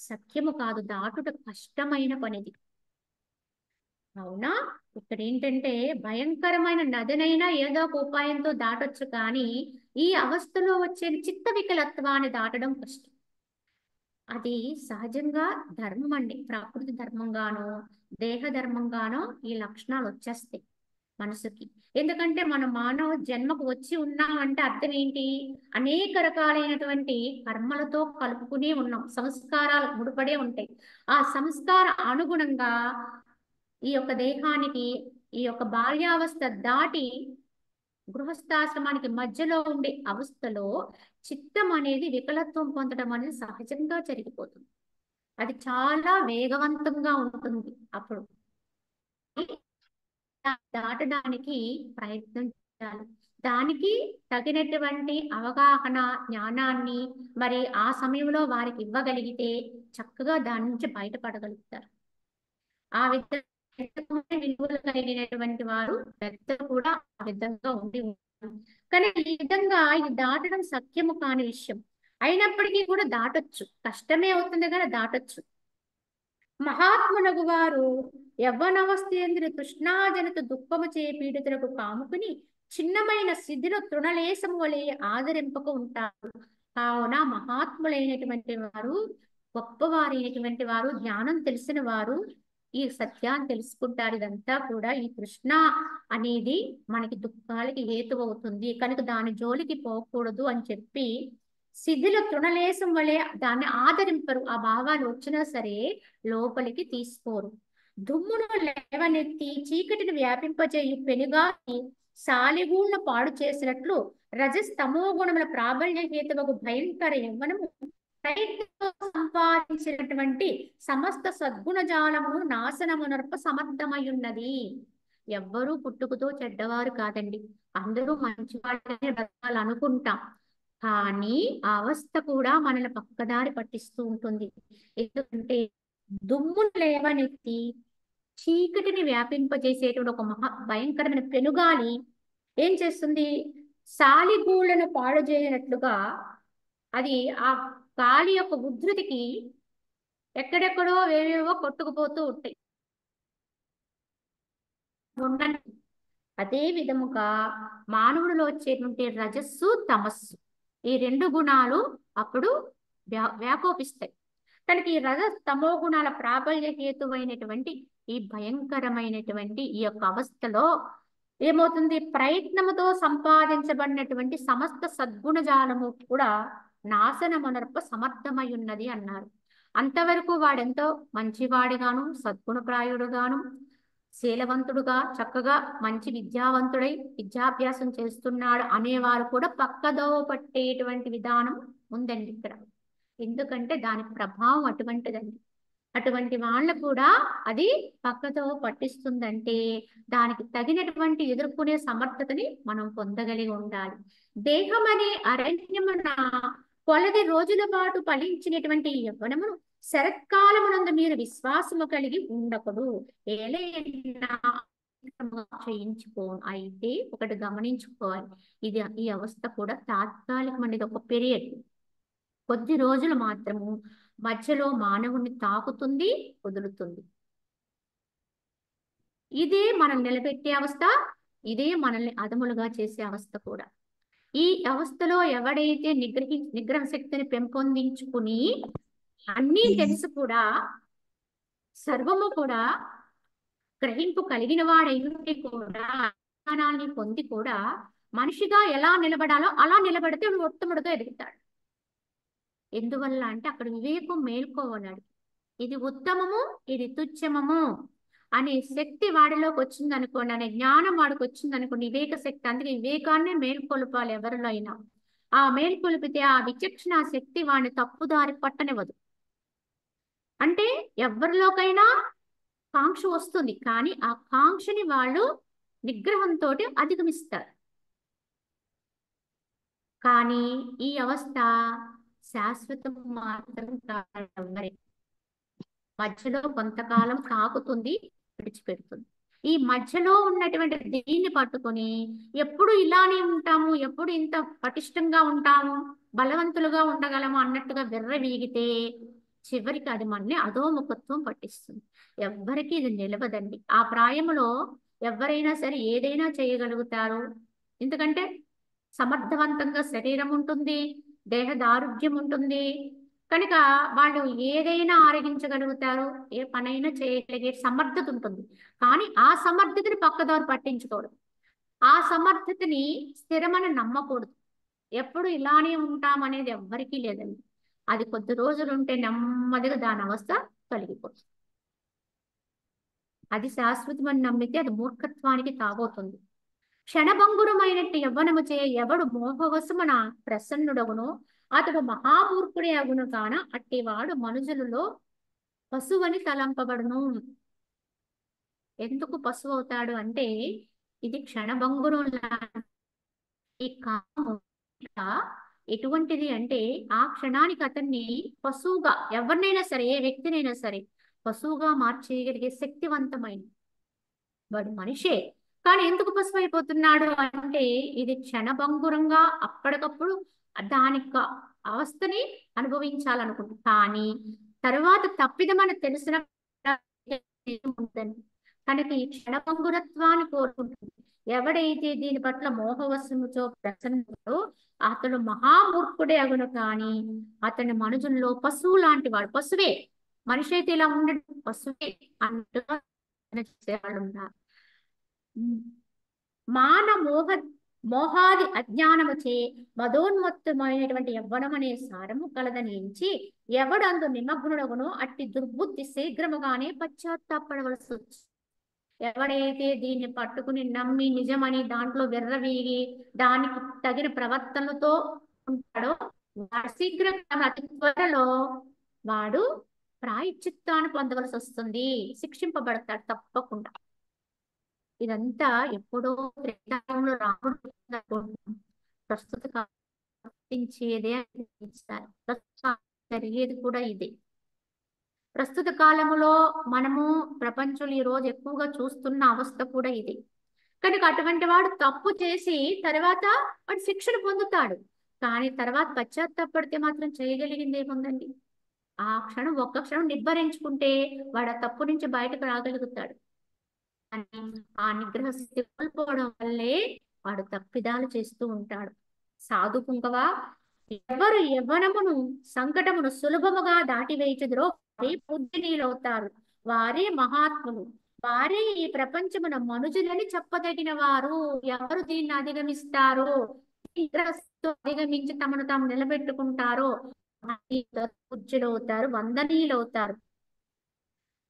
సఖ్యము కాదు, దాటుట కష్టమైన పనిది. అవునా, ఇక్కడ ఏంటంటే భయంకరమైన నదినైనా ఏదో ఒక ఉపాయంతో దాటొచ్చు, కానీ ఈ అవస్థలో వచ్చే చిత్త వికలత్వాన్ని దాటడం కష్టం. అది సహజంగా ధర్మం అండి. ప్రకృతి ధర్మంగానో దేహ ధర్మంగానో ఈ లక్షణాలు వచ్చేస్తాయి మనసుకి. ఎందుకంటే మనం మానవ జన్మకు వచ్చి ఉన్నామంటే అర్థం ఏంటి, అనేక రకాలైనటువంటి కర్మలతో కలుపుకునే ఉన్నాం, సంస్కారాలు ముడిపడే ఉంటాయి. ఆ సంస్కార అనుగుణంగా ఈ యొక్క దేహానికి ఈ యొక్క బాల్యావస్థ దాటి గృహస్థాశ్రమానికి మధ్యలో ఉండే అవస్థలో చిత్తం అనేది వికలత్వం పొందడం అనేది సహజంగా జరిగిపోతుంది. అది చాలా వేగవంతంగా ఉంటుంది అప్పుడు. దాటడానికి ప్రయత్నం చేయాలి. దానికి తగినటువంటి అవగాహన, జ్ఞానాన్ని మరి ఆ సమయంలో వారికి ఇవ్వగలిగితే చక్కగా దాని నుంచి బయటపడగలుగుతారు. ఆ విధంగా విలువలు కలిగినటువంటి వారు పెద్దలు కూడా ఆ విధంగా ఉండి ఉంటారు. కానీ ఈ విధంగా ఇది దాటడం సత్యము కాని విషయం అయినప్పటికీ కూడా దాటొచ్చు. కష్టమే అవుతుంది కానీ దాటొచ్చు. మహాత్మునగు వారు యవ్వనవస్థయందు తృష్ణాజనిత దుఃఖము చే పీడితులకు కాముకుని చిన్నమైన సిద్ధిలో తృణలేశము వలె ఆదరింపక ఉంటారు. కావున మహాత్ములైనటువంటి వారు, గొప్పవారైనటువంటి వారు, జ్ఞానం తెలిసిన వారు ఈ సత్యాన్ని తెలుసుకుంటారు. ఇదంతా కూడా ఈ తృష్ణ అనేది మనకి దుఃఖాలకి హేతు అవుతుంది కనుక దాని జోలికి పోకూడదు అని చెప్పి సిద్ధిలో తృణలేశం వలె దాన్ని ఆదరింపరు. ఆ భావాలు వచ్చినా సరే లోపలికి తీసుకోరు. దుమ్మును లేవనెత్తి చీకటిని వ్యాపింపజేయు పెనుగాని సాలిగూళ్ళ పాడు చేసినట్లు రజస్తమో గుణముల ప్రాబల్య హేతువకు భయంకర యవ్వనము ప్రయత్నంతో సంపాదించినటువంటి సమస్త సద్గుణ జాలమును నాశనమునర్ప సమర్థమయ్యున్నది. ఎవ్వరూ పుట్టుకతో చెడ్డవారు కాదండి. అందరూ మంచి వాళ్ళనే బ్రతకాలనుకుంటాం. కానీ ఆ అవస్థ కూడా మనల్ని పక్కదారి పట్టిస్తూ ఉంటుంది. ఎందుకంటే దుమ్మును లేవనెత్తి చీకటిని వ్యాపింపజేసేటువంటి ఒక భయంకరమైన పెనుగాలి ఏం చేస్తుంది? సాలిగూళ్ళను పాడు చేయనట్లుగా అది ఆ గాలి యొక్క ఉధృతికి ఎక్కడెక్కడో ఏవేవో కొట్టుకుపోతూ ఉంటాయి. అదే విధముగా మానవుడిలో వచ్చేటువంటి రజస్సు, తమస్సు ఈ రెండు గుణాలు అప్పుడు వ్యాకోపిస్తాయి. కనుక ఈ రజ తమో గుణాల ప్రాబల్య హేతువైనటువంటి ఈ భయంకరమైనటువంటి ఈ యొక్క అవస్థలో ఏమవుతుంది? ప్రయత్నముతో సంపాదించబడినటువంటి సమస్త సద్గుణ జాలము కూడా నాశనమునర్ప సమర్థమై ఉన్నది అన్నారు. అంతవరకు వాడెంతో మంచివాడిగాను, సద్గుణప్రాయుడుగాను, శీలవంతుడుగా, చక్కగా మంచి విద్యావంతుడై విద్యాభ్యాసం చేస్తున్నాడు అనేవారు కూడా పక్కదోవ పట్టేటువంటి విధానం ఉందండి ఇక్కడ. ఎందుకంటే దాని ప్రభావం అటువంటిదండి. అటువంటి వాళ్ళ కూడా అది పక్కతో పట్టిస్తుందంటే దానికి తగినటువంటి ఎదుర్కొనే సమర్థతని మనం పొందగలిగి ఉండాలి. దేహం అనే అరణ్యమున కొలది రోజుల పాటు ఫలించినటువంటి యవ్వనమును శరత్కాలమునందు మీరు విశ్వాసము కలిగి ఉండకూడదు. ఏలైనా చేయించుకో. అయితే ఒకటి గమనించుకోవాలి, ఈ అవస్థ కూడా తాత్కాలికమైనది, ఒక పీరియడ్, కొద్ది రోజులు మాత్రము. మధ్యలో మానవుని తాకుతుంది, వదులుతుంది. ఇదే మనల్ని నిలబెట్టే అవస్థ, ఇదే మనల్ని అదములుగా చేసే అవస్థ కూడా. ఈ అవస్థలో ఎవడైతే నిగ్రహ శక్తిని పెంపొందించుకుని అన్నీ తెలిసి కూడా సర్వము కూడా గ్రహింపు కలిగిన వాడైతే కూడా జ్ఞానాన్ని పొంది కూడా మనిషిగా ఎలా నిలబడాలో అలా నిలబడితే ఉత్తముడుగా ఎదుగుతాడు. ఎందువల్ల అంటే అక్కడ వివేకం మేల్కోవన్నాడు. ఇది ఉత్తమము, ఇది తుచ్చమము అనే శక్తి వాడిలోకి వచ్చింది అనుకోండి, అనే జ్ఞానం వాడికి వచ్చింది అనుకోండి, వివేక శక్తి. అందుకే వివేకాన్నే మేల్కొల్పాలి ఎవరిలో అయినా. ఆ మేల్కొలిపితే ఆ విచక్షణ శక్తి వాడిని తప్పుదారి పట్టనివ్వదు. అంటే ఎవరిలోకైనా కాంక్ష వస్తుంది, కానీ ఆ కాంక్షని వాళ్ళు నిగ్రహంతో అధిగమిస్తారు. కానీ ఈ అవస్థ శాశ్వతం మాత్రం కాదు. మధ్యలో కొంతకాలం తాకుతుంది, విడిచిపెడుతుంది. ఈ మధ్యలో ఉన్నటువంటి దీన్ని పట్టుకొని ఎప్పుడు ఇలానే ఉంటాము, ఎప్పుడు ఇంత పటిష్టంగా ఉంటాము, బలవంతులుగా ఉండగలము అన్నట్టుగా విర్రవీగితే చివరికి అది మనని అధోముఖత్వం పట్టిస్తుంది. ఎవ్వరికి ఇది నిలవదండి. ఆ ప్రాయములో ఎవరైనా సరే ఏదైనా చేయగలుగుతారు. ఎందుకంటే సమర్థవంతంగా శరీరం ఉంటుంది, దేహ దారుఢ్యం ఉంటుంది కనుక వాళ్ళు ఏదైనా ఆరగించగలుగుతారు, ఏ పనైనా చేయగలిగే సమర్థత ఉంటుంది. కానీ ఆ సమర్థతని పక్కదారి పట్టించుకోవడం, ఆ సమర్థతని స్థిరమని నమ్మకూడదు. ఎప్పుడు ఇలానే ఉంటామనేది ఎవ్వరికీ లేదండి. అది కొద్ది రోజులు ఉంటే నెమ్మదిగా దాని అవస్థ తొలగిపోతుంది. అది శాశ్వతమని నమ్మితే అది మూర్ఖత్వానికి తాగవుతుంది. క్షణభంగురమైనట్టు యవ్వనము చే ఎవడు మోహవశమున ప్రసన్నుడగునో అతడు మహామూర్ఖుడే అగును కాన అట్టివాడు మనుజులలో పశువని తలంపబడును. ఎందుకు పశువు అవుతాడు అంటే ఇది క్షణభంగురం ఈ కామం ఎటువంటిది అంటే ఆ క్షణానికి అతన్ని పశువుగా, ఎవరినైనా సరే, ఏ వ్యక్తినైనా సరే పశువుగా మార్చేయగలిగే శక్తివంతమైన వాడు మనిషే. కానీ ఎందుకు పశువు అయిపోతున్నాడు అంటే ఇది క్షణభంగురంగా అప్పటికప్పుడు దానికి అవస్థని అనుభవించాలనుకుంటుంది. కానీ తర్వాత తప్పిదమని తెలిసిన ఉందని కనుక ఈ క్షణభంగురత్వాన్ని కోరుకుంటుంది. ఎవడైతే దీని పట్ల మోహవశముతో ప్రసన్నుడో అతడు మహామూర్ఖుడే అగును. కానీ అతని మనుషుల్లో పశువు లాంటి వాడు. పశువే, మనిషి అయితే ఇలా ఉండడు, పశువే అన్నట్టుగా చేసేవాళ్ళు ఉన్నారు. మాన మోహాది అజ్ఞానముచే మదోన్మత్తమైనటువంటి యవ్వనం అనే సారము కలదని ఎంచి ఎవడందు నిమగ్నుడగునో అట్టి దుర్బుద్ధి శీఘ్రముగానే పశ్చాత్తాపడవలసి వచ్చు. ఎవడైతే దీన్ని పట్టుకుని నమ్మి నిజమని దాంట్లో వెర్రవీగి దానికి తగిన ప్రవర్తనతో ఉంటాడో వాడు శీఘ్రంగా అతి త్వరలో వాడు ప్రాయశ్చిత్తాన్ని పొందవలసి వస్తుంది, శిక్షింపబడతాడు తప్పకుండా. ఇదంతా ఎప్పుడో త్రేతాయుగంలో రాముడు ప్రస్తుత కాపించేదే అనిపిస్తారు. ప్రస్తుతం జరిగేది కూడా ఇదే. ప్రస్తుత కాలములో మనము ప్రపంచంలో ఈ రోజు ఎక్కువగా చూస్తున్న అవస్థ కూడా ఇది. కనుక అటువంటి వాడు తప్పు చేసి తర్వాత వాడు శిక్షణ పొందుతాడు. కానీ తర్వాత పశ్చాత్తాపడితే మాత్రం చేయగలిగింది ఏముందండి? ఆ క్షణం, ఒక్క క్షణం నిబ్బరించుకుంటే వాడు ఆ తప్పు నుంచి బయటకు రాగలుగుతాడు. ఆ నిగ్రహ స్థితి కోల్పోవడం వల్లే వాడు తప్పిదాలు చేస్తూ ఉంటాడు. సాధు పుంగవ, ఎవరు యవ్వనమును సంకటమును సులభముగా దాటివేయుచుదురో వారే పూజ్యనీయులవుతారు, వారే మహాత్ములు, వారే ఈ ప్రపంచమున మనుజులని చెప్పదగిన వారు. ఎవరు దీన్ని అధిగమిస్తారో, అధిగమించి తమను తాము నిలబెట్టుకుంటారో పూజ్యులవుతారు, వందనీయులవుతారు.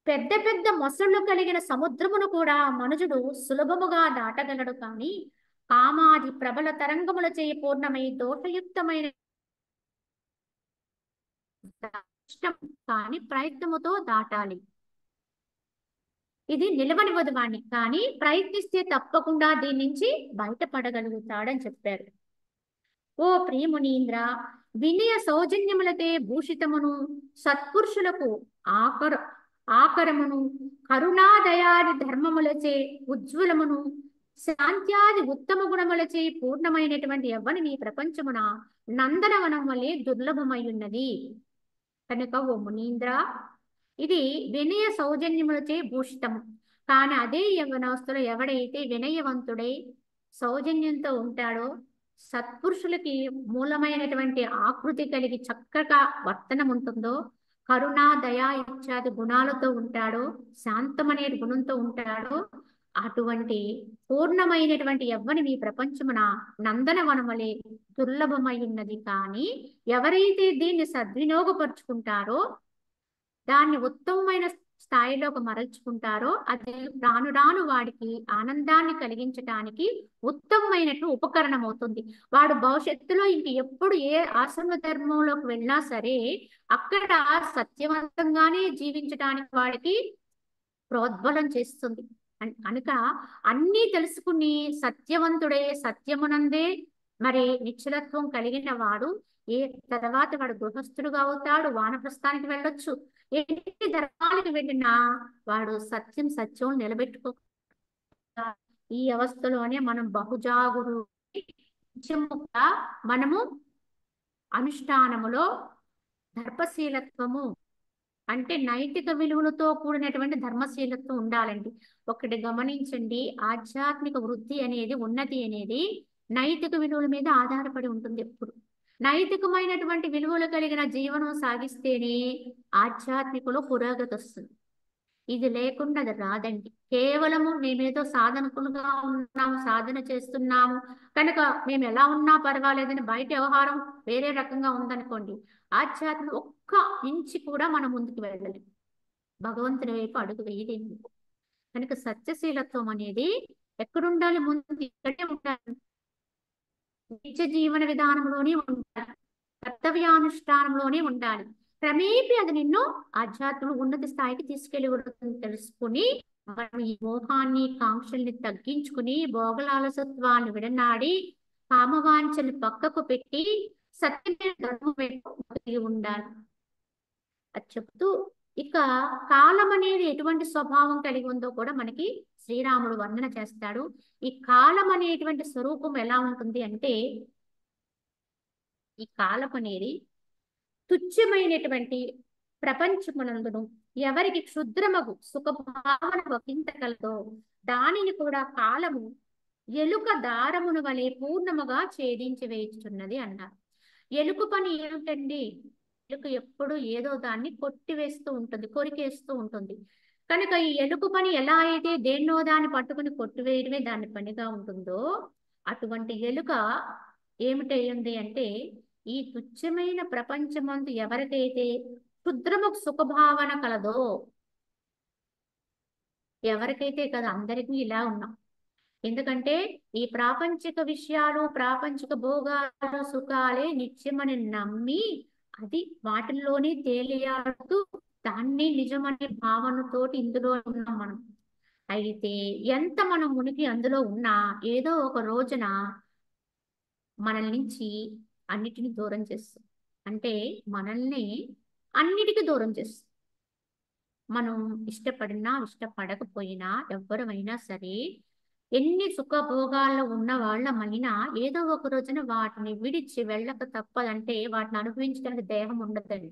పెద్ద పెద్ద మొసళ్ళు కలిగిన సముద్రమును కూడా మనుజుడు సులభముగా దాటగలడు. కానీ కామాది ప్రబల తరంగముల చేయి పూర్ణమై దోషయుక్తమైన కానీ ప్రయత్నముతో దాటాలి. ఇది నిలవనివ్వదు వాణ్ణి, కానీ ప్రయత్నిస్తే తప్పకుండా దీని నుంచి బయటపడగలుగుతాడని చెప్పారు. ఓ ప్రియమునీంద్ర, వినయ సౌజన్యములతే భూషితమును సత్పురుషులకు ఆకరమును కరుణాదయాది ధర్మములచే ఉజ్వలమును శాంత్యాది ఉత్తమ గుణములచే పూర్ణమైనటువంటి ఎవ్వని నీ ప్రపంచమున నందనవనం వలె దుర్లభమై ఉన్నది. కనుక ఓ మునీంద్ర, ఇది వినయ సౌజన్యములచే భూషితము. కానీ అదే యవ్వనవస్థలో ఎవడైతే వినయవంతుడై సౌజన్యంతో ఉంటాడో, సత్పురుషులకి మూలమైనటువంటి ఆకృతి కలిగి చక్కగా వర్తనం ఉంటుందో, కరుణ దయా ఇత్యాది గుణాలతో ఉంటాడో, శాంతమనే గుణంతో ఉంటాడో, అటువంటి పూర్ణమైనటువంటి యవ్వని మీ ప్రపంచమున నందనవనమలే దుర్లభమై ఉన్నది. కానీ ఎవరైతే దీన్ని సద్వినియోగపరుచుకుంటారో, దాన్ని ఉత్తమమైన స్థాయిలోకి మరల్చుకుంటారో, అది రాను రాను వాడికి ఆనందాన్ని కలిగించడానికి ఉత్తమమైనట్టు ఉపకరణం అవుతుంది. వాడు భవిష్యత్తులో ఇంక ఎప్పుడు ఏ ఆశ్రమ ధర్మంలోకి వెళ్ళినా సరే అక్కడ సత్యవంతంగానే జీవించడానికి వాడికి ప్రోద్బలం చేస్తుంది. కనుక అన్నీ తెలుసుకుని సత్యవంతుడే, సత్యమునందే మరి నిశ్చలత్వం కలిగిన వాడు ఏ తర్వాత వాడు గృహస్థుడుగా అవుతాడు, వానప్రస్థానికి వెళ్ళొచ్చు, ఎన్ని ధర్మాలకు వెళ్ళినా వాడు సత్యం నిలబెట్టుకో. ఈ అవస్థలోనే మనం బహుజాగురు మనము అనుష్ఠానములో ధర్మశీలత్వము అంటే నైతిక విలువలతో కూడినటువంటి ధర్మశీలత్వం ఉండాలండి. ఒకటి గమనించండి, ఆధ్యాత్మిక వృద్ధి అనేది, ఉన్నతి అనేది నైతిక విలువల మీద ఆధారపడి ఉంటుంది. ఎప్పుడు నైతికమైనటువంటి విలువలు కలిగిన జీవనం సాగిస్తేనే ఆధ్యాత్మికలో పురోగతి వస్తుంది. ఇది లేకుండా అది రాదండి. కేవలము మేమేదో సాధనకులుగా ఉన్నాము, సాధన చేస్తున్నాము కనుక మేము ఎలా ఉన్నా పర్వాలేదని బయట వ్యవహారం వేరే రకంగా ఉందనుకోండి, ఆధ్యాత్మిక ఒక్క ఇంచి కూడా మనం ముందుకు వెళ్ళలేము, భగవంతుని వైపు అడుగు వేయలేము. కనుక సత్యశీలత్వం అనేది ఎక్కడుండాలి? ముందు ఇక్కడే ఉండాలి, నిత్య జీవన విధానంలోనే ఉండాలి, కర్తవ్యానుష్ఠానంలోనే ఉండాలి. క్రమేపీ అది నిన్ను ఆధ్యాత్మిక ఉన్నత స్థాయికి తీసుకెళ్ళి తెలుసుకుని మనం ఈ మోహాన్ని కాంక్షల్ని తగ్గించుకుని భోగలాలసత్వాన్ని విడనాడి కామవాంఛలు పక్కకు పెట్టి సత్యమైన ధర్మం వైపు కలిగి ఉండాలి అది చెప్తూ ఇక కాలం అనేది ఎటువంటి స్వభావం కలిగి ఉందో కూడా మనకి శ్రీరాముడు వర్ణన చేస్తాడు. ఈ కాలం అనేటువంటి స్వరూపం ఎలా ఉంటుంది అంటే ఈ కాలం అనేది తుచ్చమైనటువంటి ప్రపంచమునందును ఎవరికి క్షుద్రమగు సుఖభావన వకింత కలదో దానిని కూడా కాలము ఎలుక దారమును వలె పూర్ణముగా ఛేదించి వేయిస్తున్నది అన్నారు. ఎలుక పని ఏమిటండి? ఎలుక ఎప్పుడు ఏదో దాన్ని కొట్టివేస్తూ ఉంటుంది, కొరికేస్తూ ఉంటుంది. కనుక ఈ ఎలుక పని ఎలా అయితే దేన్నో దాన్ని పట్టుకుని కొట్టివేయడమే దాని పనిగా ఉంటుందో అటువంటి ఎలుక ఏమిటయ్యింది అంటే ఈ తుచ్చమైన ప్రపంచమందు ఎవరికైతే క్షుద్రము సుఖభావన కలదో ఎవరికైతే కదా అందరికీ ఇలా ఉన్నాం. ఎందుకంటే ఈ ప్రాపంచిక విషయాలు ప్రాపంచిక భోగాలు సుఖాలే నిత్యమని నమ్మి అది వాటిల్లోనే తేలియాడుతూ దాన్ని నిజమనే భావనతోటి ఇందులో ఉన్నాం మనం. అయితే ఎంత మనం మునిగి అందులో ఉన్నా ఏదో ఒక రోజున మనల్ నుంచి అన్నిటిని దూరం చేస్తుంది. అంటే మనల్ని అన్నిటికీ దూరం చేస్తుంది. మనం ఇష్టపడినా ఇష్టపడకపోయినా ఎవ్వరమైనా సరే ఎన్ని సుఖభోగాల్లో ఉన్న వాళ్ళమైనా ఏదో ఒక రోజున వాటిని విడిచి వెళ్ళక తప్పదంటే వాటిని అనుభవించడానికి దేహం ఉండదండి.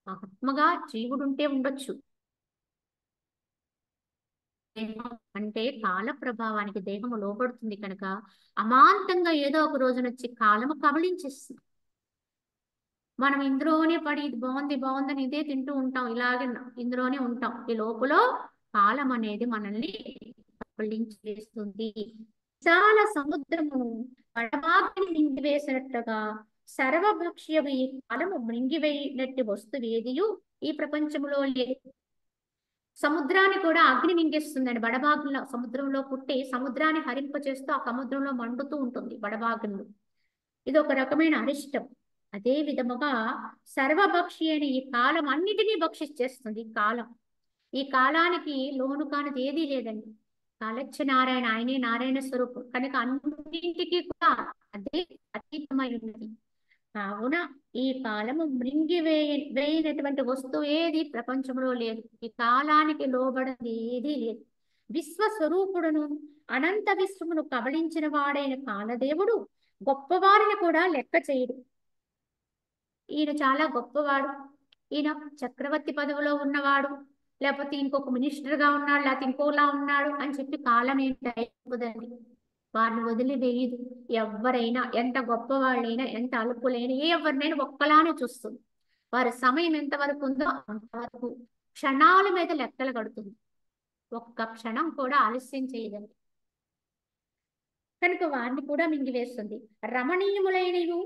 ఆత్మగా జీవుడుంటే ఉండొచ్చు. దేహం అంటే కాల ప్రభావానికి దేహము లోబడుతుంది కనుక అమాంతంగా ఏదో ఒక రోజున వచ్చి కాలము కబళించేస్తుంది. మనం ఇందులోనే పడి ఇది బాగుంది బాగుందని ఇదే తింటూ ఉంటాం, ఇలాగే ఇందులోనే ఉంటాం. ఈ లోపల కాలం అనేది మనల్ని కబళించేస్తుంది. విశాల సముద్రము పడమాగ్ని మింగివేసినట్లుగా సర్వభక్ష్యము ఈ కాలము మింగివేయినట్టు వస్తువు ఏదియు ఈ ప్రపంచంలో లేదు. సముద్రాన్ని కూడా అగ్ని మింగేస్తుందండి. బడబాగ్నిలో సముద్రంలో పుట్టి సముద్రాన్ని హరింపచేస్తూ ఆ సముద్రంలో మండుతూ ఉంటుంది బడబాగ్నులు. ఇది ఒక రకమైన అరిష్టం. అదే విధముగా సర్వభక్షి అయిన ఈ కాలం అన్నిటినీ భక్షించేస్తుంది. ఈ కాలం ఈ కాలానికి లోను కానిది ఏదీ లేదండి. కాలచ్చ నారాయణ, ఆయనే నారాయణ స్వరూపం కనుక అన్నింటికి కూడా అదే అతీతమై ఉన్నది. కావున ఈ కాలము వేయినటువంటి వస్తువు ఏది ప్రపంచంలో లేదు. ఈ కాలానికి లోబడింది ఏదీ లేదు. విశ్వస్వరూపుడును అనంత విశ్వమును కబళించిన వాడైన కాలదేవుడు గొప్పవారిని కూడా లెక్క చేయడు. ఈయన చాలా గొప్పవాడు, ఈయన చక్రవర్తి పదవిలో ఉన్నవాడు, లేకపోతే ఇంకొక మినిస్టర్ గా ఉన్నాడు, లేకపోతే ఇంకోలా ఉన్నాడు అని చెప్పి కాలం ఏంటి అయిపోదండి. వారిని వదిలివేయదు. ఎవరైనా ఎంత గొప్పవాళ్ళైనా ఎంత అల్పులైనా ఎవరినైనా ఒక్కలానే చూస్తుంది. వారి సమయం ఎంతవరకు ఉందో అంతవరకు క్షణాల మీద లెక్కలు కడుతుంది. ఒక్క క్షణం కూడా ఆలస్యం చేయదండి. కనుక వారిని కూడా మింగివేస్తుంది. రమణీయములైనయు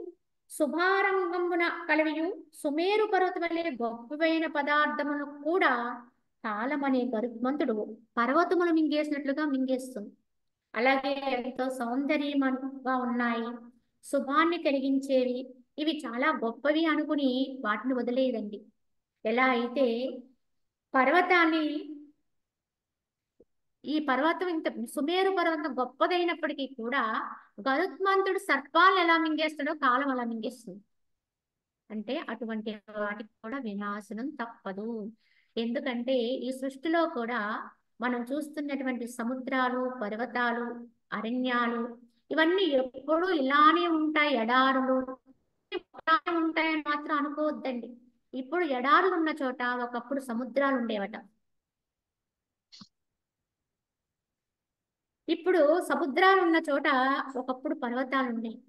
శుభారంగమున కలవియు సుమేరు పర్వతం వలె గొప్పవైన పదార్థమును కూడా కాలమనే గరుత్మంతుడు పర్వతములు మింగేసినట్లుగా మింగేస్తుంది. అలాగే ఎంతో సౌందర్యంగా ఉన్నాయి, శుభాన్ని కలిగించేవి, ఇవి చాలా గొప్పవి అనుకుని వాటిని వదిలేదండి. ఎలా అయితే పర్వతాన్ని ఈ పర్వతం ఇంత సుమేరు పర్వతం గొప్పదైనప్పటికీ కూడా గరుత్మంతుడు సర్పాలను ఎలా మింగేస్తాడో కాలం అలా మింగేస్తుంది. అంటే అటువంటి వాటికి కూడా వినాశనం తప్పదు. ఎందుకంటే ఈ సృష్టిలో కూడా మనం చూస్తున్నటువంటి సముద్రాలు, పర్వతాలు, అరణ్యాలు ఇవన్నీ ఎప్పుడూ ఇలానే ఉంటాయి. ఎడారులు ఇలానే ఉంటాయని మాత్రం అనుకోవద్దండి. ఇప్పుడు ఎడారులు ఉన్న చోట ఒకప్పుడు సముద్రాలు ఉండేవట. ఇప్పుడు సముద్రాలు ఉన్న చోట ఒకప్పుడు పర్వతాలు ఉండేవి.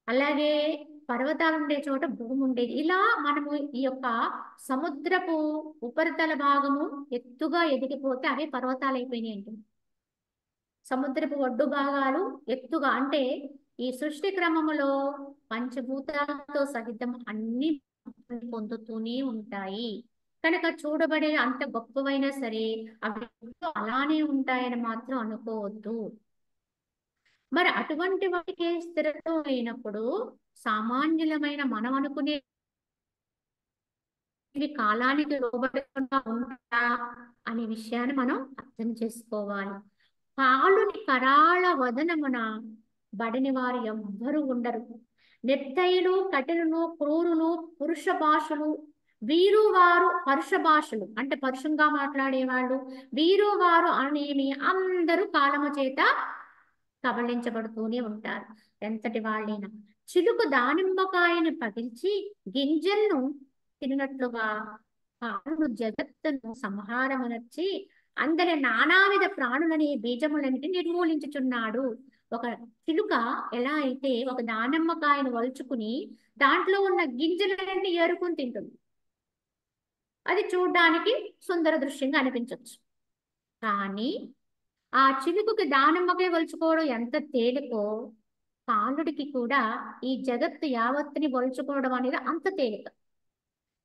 అలాగే పర్వతాలు ఉండే చోట భూమి ఉండేది. ఇలా మనము ఈ యొక్క సముద్రపు ఉపరితల భాగము ఎత్తుగా ఎదిగిపోతే అవే పర్వతాలు అయిపోయినాయి అండి. సముద్రపు ఒడ్డు భాగాలు ఎత్తుగా అంటే ఈ సృష్టి క్రమములో పంచభూతాలతో సహితం అన్ని పొందుతూనే ఉంటాయి. కనుక చూడబడే అంత గొప్పవైనా సరే అవి అలానే ఉంటాయని మాత్రం అనుకోవద్దు. మరి అటువంటి వాటికే స్థిరత్వం అయినప్పుడు సామాన్యులమైన మనం అనుకునే ఇవి కాలానికి లోబడకుండా ఉంటా అనే విషయాన్ని మనం అర్థం చేసుకోవాలి. కాలుని కరాళ వదనమున బడని వారు ఎవ్వరూ ఉండరు. నిర్దయులు, కఠినులు, క్రూరులు, పురుష భాషలు, వీరు వారు పరుష భాషలు అంటే పరుషంగా మాట్లాడేవాళ్ళు, వీరు వారు అనేమి అందరూ కాలము చేత కబళించబడుతూనే ఉంటారు. ఎంతటి వాళ్ళైనా చిలుకు దానిమ్మకాయను పగిల్చి గింజలను తిన్నట్లుగా కాలుడు జగత్తును సంహారమునర్చి అందరి నానావిధ ప్రాణులని బీజములన్నిటి నిర్మూలించుచున్నాడు. ఒక చిలుక ఎలా అయితే ఒక దానిమ్మకాయను వలుచుకుని దాంట్లో ఉన్న గింజలన్నీ ఏరుకుని తింటుంది. అది చూడడానికి సుందర దృశ్యంగా అనిపించవచ్చు. కానీ ఆ చిలుకకి దానిమ్మకాయ వలుచుకోవడం ఎంత తేలికో కాలుడికి కూడా ఈ జగత్తు యావత్తుని వలుచుకోవడం అనేది అంత తేలిక.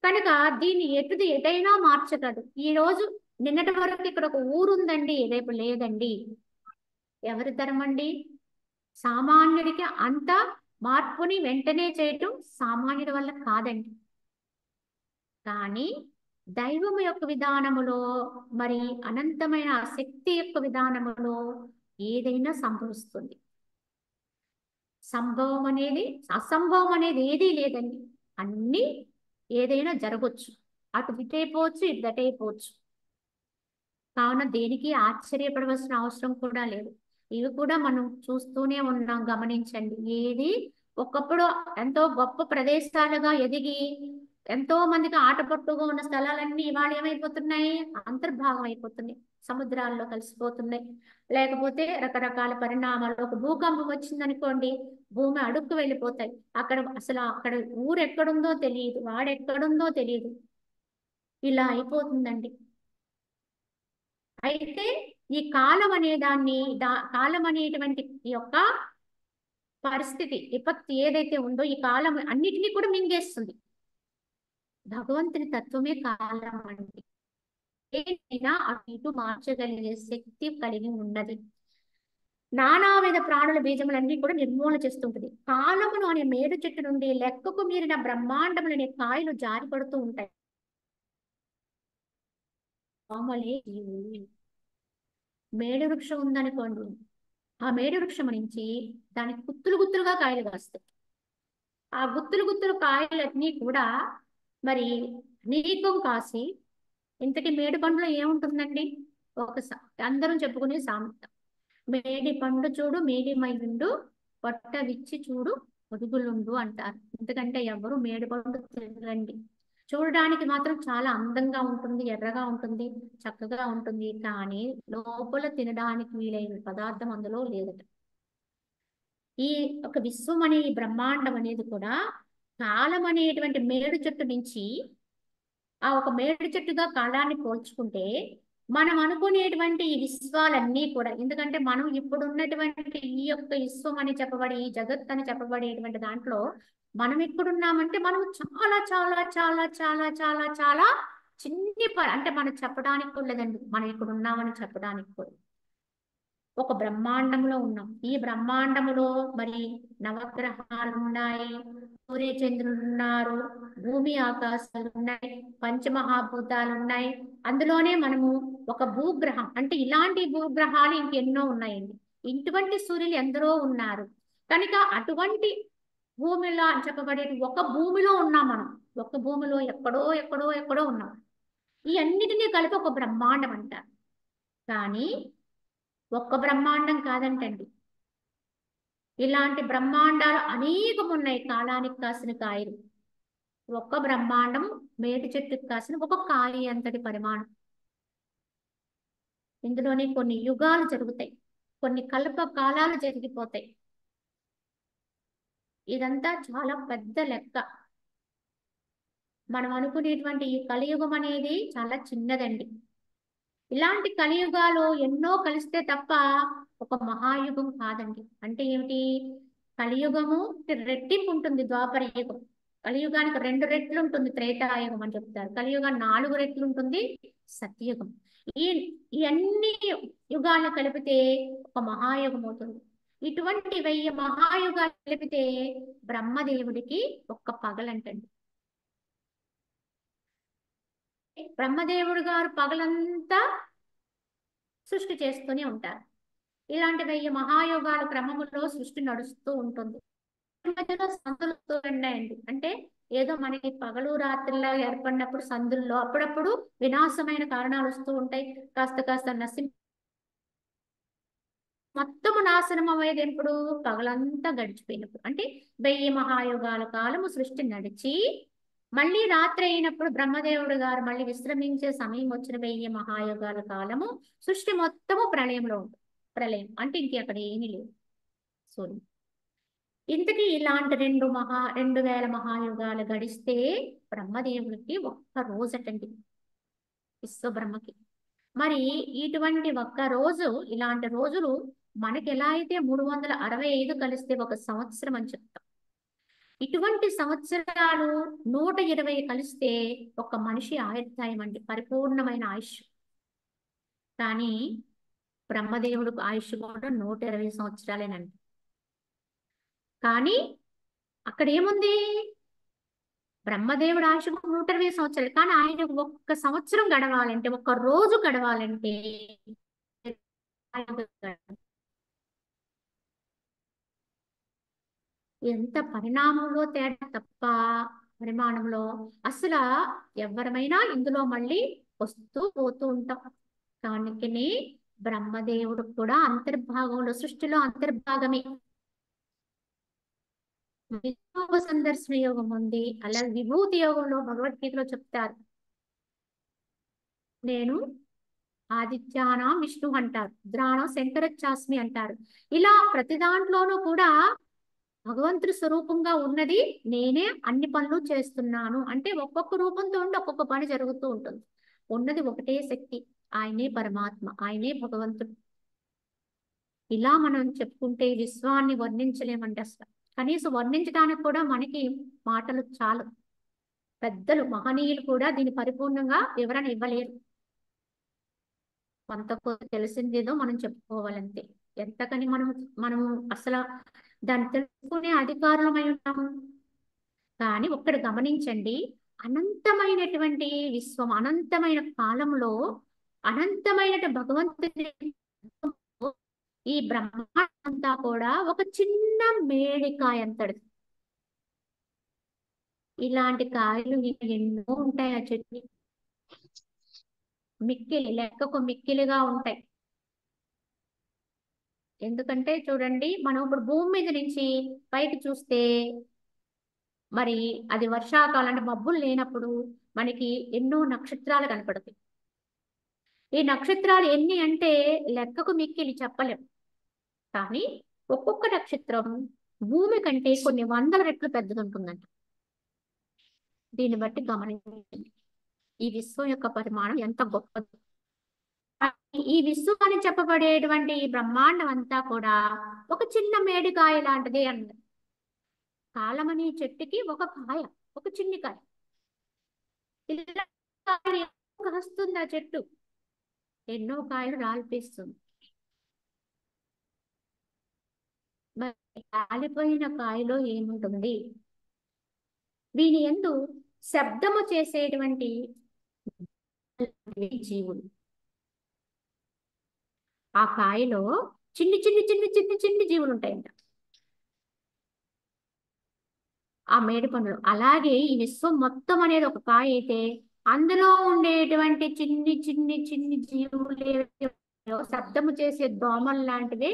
కనుక దీన్ని ఎటైనా మార్చగలదు. ఈ రోజు నిన్నటి వరకు ఇక్కడ ఒక ఊరుందండి, రేపు లేదండి. ఎవరి తరమండి? సామాన్యుడికి అంత మార్పుని వెంటనే చేయటం సామాన్యుడి వల్ల కాదండి. కానీ దైవం యొక్క విధానములో మరి అనంతమైన శక్తి యొక్క విధానములో ఏదైనా సంభవిస్తుంది. సంభవం అనేది అసంభవం అనేది ఏదీ లేదండి. అన్నీ ఏదైనా జరగవచ్చు. అటు ఇటైపోవచ్చు, ఇటు దటైపోవచ్చు. కావున దేనికి ఆశ్చర్యపడవలసిన అవసరం కూడా లేదు. ఇవి కూడా మనం చూస్తూనే ఉన్నాం, గమనించండి. ఏది ఒకప్పుడు ఎంతో గొప్ప ప్రదేశాలుగా ఎదిగి ఎంతో మందికి ఆటపట్టుగా ఉన్న స్థలాలన్నీ ఇవాళ ఏమైపోతున్నాయి? అంతర్భాగం అయిపోతున్నాయి, సముద్రాల్లో కలిసిపోతున్నాయి. లేకపోతే రకరకాల పరిణామాలు, ఒక భూకంపం వచ్చిందనుకోండి, భూమి అడుక్కు వెళ్ళిపోతాయి. అక్కడ ఊరు ఎక్కడుందో తెలియదు, వాడెక్కడుందో తెలియదు. ఇలా అయిపోతుందండి. అయితే ఈ కాలం అనే దాన్ని కాలం అనేటువంటి ఈ యొక్క పరిస్థితి, విపత్తు ఏదైతే ఉందో ఈ కాలం అన్నిటినీ కూడా మింగేస్తుంది. భగవంతుని తత్వమే కాలం అండి. ఏదైనా అటు ఇటు మార్చగలిగే శక్తి కలిగి ఉన్నది. నానావిధ ప్రాణుల బీజములన్నీ కూడా నిర్మూలన చేస్తుంటది. కాలమును అనే మేడు చెట్టు నుండి లెక్కకు మీరిన బ్రహ్మాండములనే కాయలు జారి పడుతూ ఉంటాయి. మామూలే జీవులు. మేడు వృక్షం ఉందనుకోండి, ఆ మేడు వృక్షం నుంచి దానికి గుత్తులు గుత్తులుగా కాయలు కాస్తాయి. ఆ గుత్తులు గుత్తులు కాయలన్నీ కూడా మరి నీకం కాసి, ఇంతటి మేడి పండులో ఏముంటుందండి? ఒక అందరం చెప్పుకునే సామెత, మేడి పండు చూడు మేడిమయుండు, పొట్ట విచ్చి చూడు పొదుగులుండు అంటారు. ఎందుకంటే ఎవరు మేడి పండు తినరండి. చూడడానికి మాత్రం చాలా అందంగా ఉంటుంది, ఎర్రగా ఉంటుంది, చక్కగా ఉంటుంది. కానీ లోపల తినడానికి వీలైన పదార్థం అందులో లేదట. ఈ ఒక విశ్వం అనే ఈ బ్రహ్మాండం అనేది కూడా కాలం అనేటువంటి మేడు చెట్టు నుంచి ఆ ఒక మేడు చెట్టుగా కాలాన్ని పోల్చుకుంటే మనం అనుకునేటువంటి ఈ విశ్వాలన్నీ కూడా, ఎందుకంటే మనం ఇప్పుడు ఉన్నటువంటి ఈ యొక్క విశ్వం అని చెప్పబడి ఈ జగత్ అని చెప్పబడేటువంటి దాంట్లో మనం ఎక్కడున్నామంటే మనం చాలా చాలా చాలా చాలా చాలా చాలా చిన్ని అంటే మనం చెప్పడానికి కూడా లేదండి, మనం ఇక్కడ ఉన్నామని చెప్పడానికి కూడా. ఒక బ్రహ్మాండంలో ఉన్నాం. ఈ బ్రహ్మాండములో మరి నవగ్రహాలు ఉన్నాయి, సూర్యచంద్రులు ఉన్నారు, భూమి ఆకాశాలు ఉన్నాయి, పంచమహాభూతాలు ఉన్నాయి. అందులోనే మనము ఒక భూగ్రహం, అంటే ఇలాంటి భూగ్రహాలు ఇంకెన్నో ఉన్నాయండి. ఇటువంటి సూర్యులు ఎందరో ఉన్నారు. కనుక అటువంటి భూమిలో అని చెప్పబడే ఒక భూమిలో ఉన్నాం మనం. ఒక భూమిలో ఎక్కడో ఎక్కడో ఎక్కడో ఉన్నాం. ఈ అన్నిటినీ కలిపి ఒక బ్రహ్మాండం అంటారు. కానీ ఒక్క బ్రహ్మాండం కాదంటండి, ఇలాంటి బ్రహ్మాండాలు అనేకం ఉన్నాయి. కాలానికి కాసిన కాయలు. ఒక్క బ్రహ్మాండం మేడి చెట్టుకు కాసిన ఒక కాయ అంతటి పరిమాణం. ఇందులోనే కొన్ని యుగాలు జరుగుతాయి, కొన్ని కల్ప కాలాలు జరిగిపోతాయి. ఇదంతా చాలా పెద్ద లెక్క. మనం అనుకునేటువంటి ఈ కలియుగం అనేది చాలా చిన్నదండి. ఇలాంటి కలియుగాలు ఎన్నో కలిస్తే తప్ప ఒక మహాయుగం కాదండి. అంటే ఏమిటి? కలియుగము రెట్టింపు ఉంటుంది ద్వాపర యుగం. కలియుగానికి 2 రెట్లు ఉంటుంది త్రేతాయుగం అని చెప్తారు. కలియుగం 4 రెట్లు ఉంటుంది సత్యయుగం. ఈ ఈ అన్ని యుగాలను కలిపితే ఒక మహాయుగం అవుతుంది. ఇటువంటి 1000 మహాయుగాలు కలిపితే బ్రహ్మదేవుడికి ఒక్క పగలంటండి. బ్రహ్మదేవుడు గారు పగలంతా సృష్టి చేస్తూనే ఉంటారు. ఇలాంటి 1000 మహాయోగాల క్రమములో సృష్టి నడుస్తూ ఉంటుంది. మధ్యలో సందులు ఉన్నాయండి. అంటే ఏదో మనకి పగలు రాత్రిలా ఏర్పడినప్పుడు సందుల్లో అప్పుడప్పుడు వినాశమైన కారణాలు వస్తూ ఉంటాయి. కాస్త కాస్త మొత్తము నాశనం అయ్యేది ఎప్పుడు? పగలంతా గడిచిపోయినప్పుడు. అంటే 1000 మహాయుగాల కాలము సృష్టి నడిచి మళ్ళీ రాత్రి అయినప్పుడు బ్రహ్మదేవుడు గారు మళ్ళీ విశ్రమించే సమయం వచ్చిన 1000 మహాయుగాల కాలము సృష్టి మొత్తము ప్రళయంలో ఉంటుంది. ప్రళయం అంటే ఇంక అక్కడ ఏమీ లేదు. సూర్యుడు ఇంతకీ ఇలాంటి 2000 మహాయుగాలు గడిస్తే బ్రహ్మదేవుడికి ఒక్క రోజటండి విశ్వబ్రహ్మకి. మరి ఇటువంటి ఒక్క రోజు, ఇలాంటి రోజులు మనకి ఎలా అయితే 365 కలిస్తే ఒక సంవత్సరం అని చెప్తాం. ఇటువంటి సంవత్సరాలు 120 కలిస్తే ఒక మనిషి ఆయుర్దాయం అండి, పరిపూర్ణమైన ఆయుష్. కానీ బ్రహ్మదేవుడు ఆయుష్ కూడా 120 సంవత్సరాలేనండి. కానీ అక్కడ ఏముంది? బ్రహ్మదేవుడు ఆయుష్ 120 సంవత్సరాలు, కానీ ఆయన ఒక్క సంవత్సరం గడవాలంటే, ఒక్క రోజు గడవాలంటే ఎంత పరిణామంలో తేడా తప్ప పరిమాణంలో అసలు ఎవరమైనా ఇందులో మళ్ళీ వస్తూ పోతూ ఉంటాం. దానికిని బ్రహ్మదేవుడు కూడా అంతర్భాగంలో, సృష్టిలో అంతర్భాగమే. విశ్వ సందర్శన యోగం ఉంది, అలాగే విభూతి యోగంలో భగవద్గీతలో చెప్తారు. నేను ఆదిత్యానం విష్ణు అంటారు, ద్రాణం శంకరచాస్మి అంటారు. ఇలా ప్రతి దాంట్లోనూ కూడా భగవంతుడి స్వరూపంగా ఉన్నది నేనే, అన్ని పనులు చేస్తున్నాను అంటే ఒక్కొక్క రూపంతో ఉండి ఒక్కొక్క పని జరుగుతూ ఉంటుంది. ఉన్నది ఒకటే శక్తి, ఆయనే పరమాత్మ, ఆయనే భగవంతుడు. ఇలా మనం చెప్పుకుంటే విశ్వాన్ని వర్ణించలేమండి అసలు. కనీసం వర్ణించడానికి కూడా మనకి మాటలు చాలు. పెద్దలు మహనీయులు కూడా దీన్ని పరిపూర్ణంగా వివరణ ఇవ్వలేరు. కొంత తెలిసిందేదో మనం చెప్పుకోవాలంతే. ఎంతకని మనము అసలు దాన్ని తెలుసుకునే అధికారులమై ఉన్నాము. కానీ ఒక్కటి గమనించండి, అనంతమైనటువంటి విశ్వం, అనంతమైన కాలంలో అనంతమైన భగవంతుని ఈ బ్రహ్మాండం అంతా కూడా ఒక చిన్న మేడికాయ అంతటి. ఇలాంటి కాయలు ఎన్నో ఉంటాయి ఆ చెట్టు. మిక్కిలి, లెక్కకు మిక్కిలిగా ఉంటాయి. ఎందుకంటే చూడండి, మనం ఇప్పుడు భూమి మీద నుంచి పైకి చూస్తే మరి అది వర్షాకాలం అంటే మబ్బులు లేనప్పుడు మనకి ఎన్నో నక్షత్రాలు కనపడతాయి. ఈ నక్షత్రాలు ఎన్ని అంటే లెక్కకు మిక్కిలి చెప్పలేం. కానీ ఒక్కొక్క నక్షత్రం భూమి కంటే కొన్ని వందల రెట్లు పెద్దది ఉంటుందంట. దీన్ని బట్టి గమనించండి ఈ విశ్వం యొక్క పరిమాణం ఎంత గొప్పది. ఈ విశ్వం అని చెప్పబడేటువంటి ఈ బ్రహ్మాండం అంతా కూడా ఒక చిన్న మేడికాయ లాంటిది అన్నది. కాలమనే చెట్టుకి ఒక కాయ, ఒక చిన్ని కాయ. ఇలా కాయలు కాస్తుంది ఆ చెట్టు, ఎన్నో కాయలు రాలిపిస్తుంది. మరి రాలిపోయిన కాయలో ఏముంటుంది? దీని యందు శబ్దము చేసేటువంటి జీవులు. ఆ కాయలో చిన్ని చిన్ని చిన్ని చిన్ని చిన్ని జీవులు ఉంటాయంట, ఆ మేడి పండులో. అలాగే ఈ విశ్వం మొత్తం అనేది ఒక కాయ అయితే అందులో ఉండేటువంటి చిన్ని చిన్ని చిన్ని జీవులు ఏవైతే ఉన్నాయో, శబ్దము చేసే దోమలు లాంటివే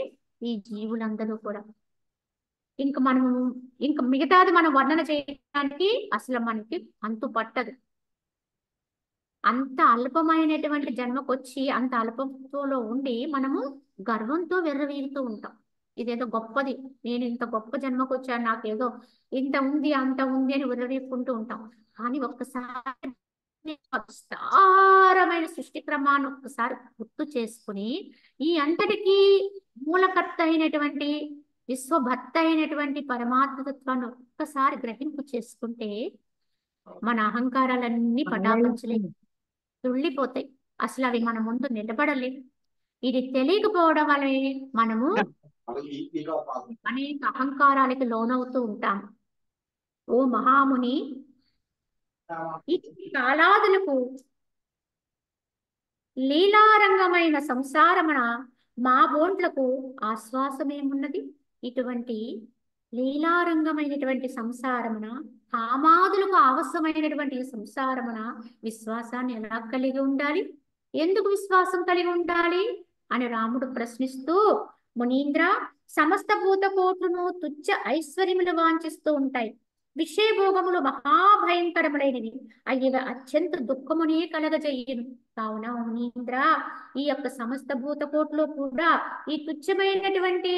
ఈ జీవులందరూ కూడా. మనము మిగతాది మనం వర్ణన చేయడానికి అసలు మనకి అంతు పట్టదు. అంత అల్పమైనటువంటి జన్మకొచ్చి అంత అల్పంలో ఉండి మనము గర్వంతో వెర్రవీగుతూ ఉంటాం. ఇదేదో గొప్పది, నేను ఇంత గొప్ప జన్మకు వచ్చాను, నాకేదో ఇంత ఉంది అంత ఉంది అని విర్రవీక్కుంటూ ఉంటాం. కానీ ఒక్కసారి విస్తారమైన సృష్టి క్రమాన్ని ఒక్కసారి గుర్తు చేసుకుని ఈ అంతటికీ మూలకర్త అయినటువంటి విశ్వభర్త అయినటువంటి పరమాత్మతత్వాన్ని ఒక్కసారి గ్రహింపు చేసుకుంటే మన అహంకారాలన్నీ పటాపంచలే తుళ్ళిపోతాయి. అసలు అవి మన ముందు నిలబడలేవు. ఇది తెలియకపోవడం వల్లే మనము అనేక అహంకారాలకి లోనవుతూ ఉంటాము. ఓ మహాముని, ఈ కాలాదులకు లీలారంగమైన సంసారమున మా బోంట్లకు ఆశ్వాసమేమున్నది? ఇటువంటి లీలారంగమైనటువంటి సంసారమున, కామాదులకు అవసరమైనటువంటి ఈ సంసారమున విశ్వాసాన్ని ఎలా కలిగి ఉండాలి? ఎందుకు విశ్వాసం కలిగి ఉండాలి అని రాముడు ప్రశ్నిస్తూ, మునీంద్ర, సమస్త భూత కోట్లను తుచ్చ ఐశ్వర్యములు వాంఛిస్తూ ఉంటాయి. విషయభోగములు మహాభయంకరములైనవి, అవి అత్యంత దుఃఖమునే కలగజేయును. కావున మునీంద్ర, ఈ యొక్క సమస్త భూత కోట్లు కూడా ఈ తుచ్చమైనటువంటి